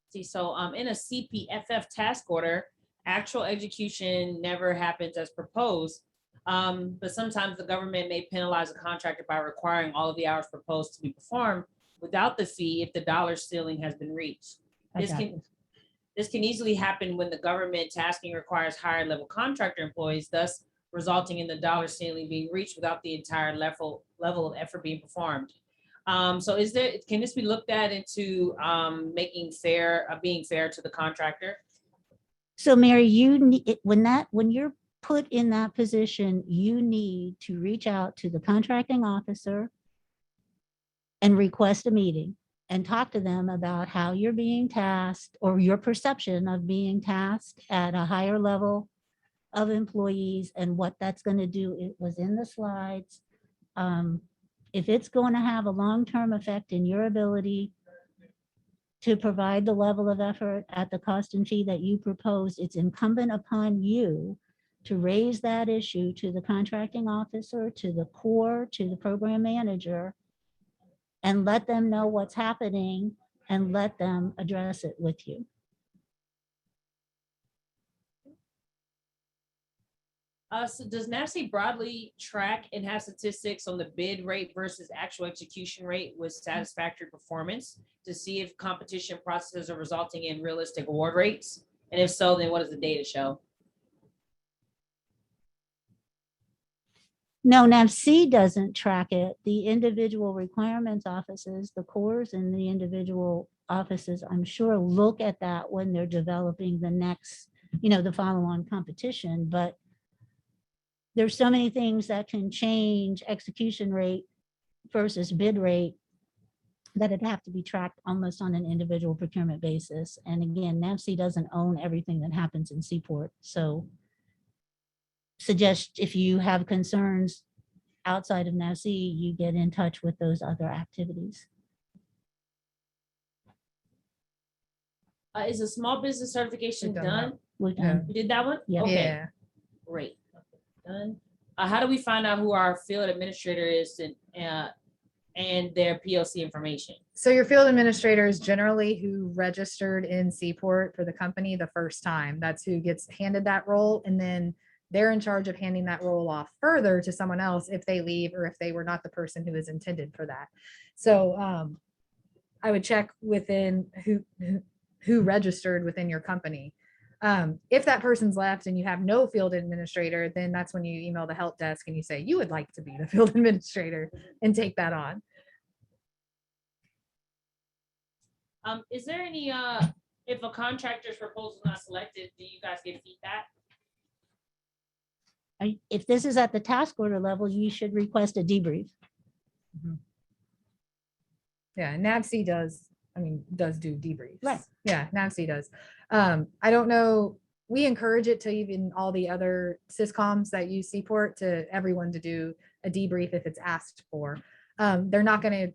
See, so in a CPFF task order, actual execution never happens as proposed. But sometimes the government may penalize a contractor by requiring all of the hours proposed to be performed without the fee if the dollar ceiling has been reached. This can easily happen when the government tasking requires higher level contractor employees, thus resulting in the dollar ceiling being reached without the entire level of effort being performed. So can this be looked at into being fair to the contractor? So Mary, you need, when you're put in that position, you need to reach out to the contracting officer and request a meeting and talk to them about how you're being tasked or your perception of being tasked at a higher level of employees and what that's going to do. It was in the slides. If it's going to have a long-term effect in your ability to provide the level of effort at the cost and fee that you propose, it's incumbent upon you to raise that issue to the contracting officer, to the core, to the program manager, and let them know what's happening and let them address it with you. So does NAVSEA broadly track and have statistics on the bid rate versus actual execution rate with satisfactory performance to see if competition processes are resulting in realistic award rates? And if so, then what does the data show? No, NAVSEA doesn't track it. The individual requirements offices, the cores and the individual offices, I'm sure, look at that when they're developing the next, the follow-on competition. But there's so many things that can change execution rate versus bid rate that it'd have to be tracked almost on an individual procurement basis. And again, NAVSEA doesn't own everything that happens in SeaPort. So suggest if you have concerns outside of NAVSEA, you get in touch with those other activities. Is a small business certification We've done done? We're Yeah. done. You did that one? Yeah. Okay, Yeah. great. Okay, done. How do we find out who our field administrator is and their PLC information? So your field administrator is generally who registered in SeaPort for the company the first time. That's who gets handed that role. And then they're in charge of handing that role off further to someone else if they leave or if they were not the person who is intended for that. So I would check within who registered within your company. If that person's left and you have no field administrator, then that's when you email the help desk and you say you would like to be the field administrator and take that on. Is there any, if a contractor's proposal is not selected, do you guys get feedback? If this is at the task order level, you should request a debrief. Yeah, NAVSEA does do debriefs. Right. Yeah, NAVSEA does. I don't know, we encourage it to even all the other syscoms that use SeaPort to everyone to do a debrief if it's asked for. They're not gonna,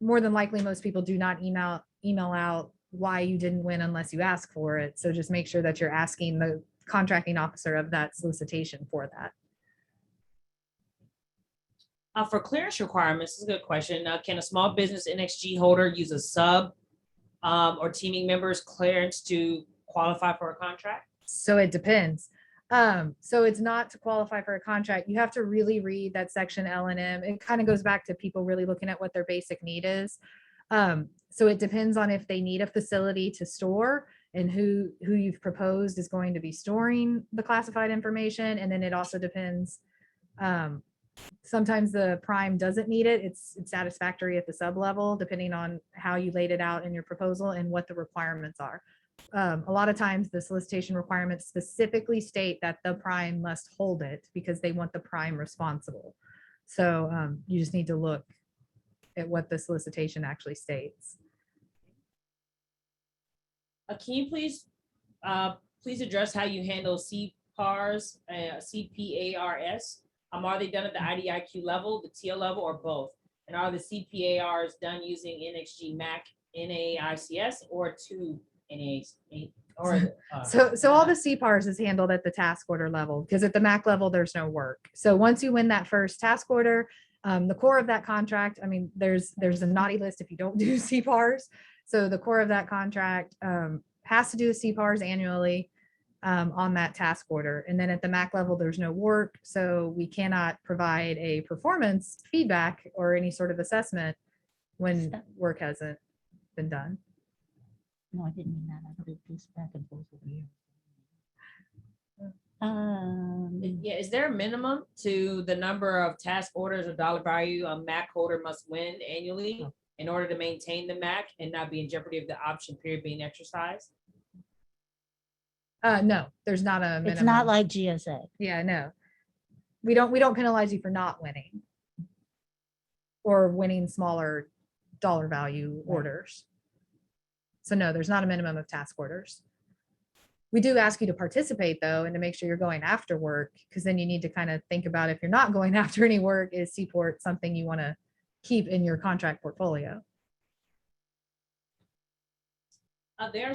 more than likely, most people do not email out why you didn't win unless you ask for it. So just make sure that you're asking the contracting officer of that solicitation for that. For clearance requirements, this is a good question. Can a small business NxG holder use a sub or teaming members clearance to qualify for a contract? So it depends. So it's not to qualify for a contract. You have to really read that section L&M. It kind of goes back to people really looking at what their basic need is. So it depends on if they need a facility to store and who you've proposed is going to be storing the classified information. And then it also depends. Sometimes the prime doesn't need it. It's satisfactory at the sub level, depending on how you laid it out in your proposal and what the requirements are. A lot of times the solicitation requirements specifically state that the prime must hold it because they want the prime responsible. So you just need to look at what the solicitation actually states. Can you please address how you handle CPARs, CPARS? Are they done at the IDIQ level, the TL level, or both? And are the CPARs done using NxG MAC, NAVSEA, or two NAs? So all the CPARs is handled at the task order level because at the MAC level, there's no work. So once you win that first task order, the core of that contract, there's a naughty list if you don't do CPARs. So the core of that contract has to do CPARs annually on that task order. And then at the MAC level, there's no work. So we cannot provide a performance feedback or any sort of assessment when work hasn't been done. No, I didn't mean that. I did this back and forth with you. Yeah, is there a minimum to the number of task orders or dollar value a MAC holder must win annually in order to maintain the MAC and not be in jeopardy of the option period being exercised? No, there's not a minimum. It's not like GSA. Yeah, no. We don't penalize you for not winning or winning smaller dollar value orders. So no, there's not a minimum of task orders. We do ask you to participate though, and to make sure you're going after work, because then you need to kind of think about if you're not going after any work, is SeaPort something you want to keep in your contract portfolio? There are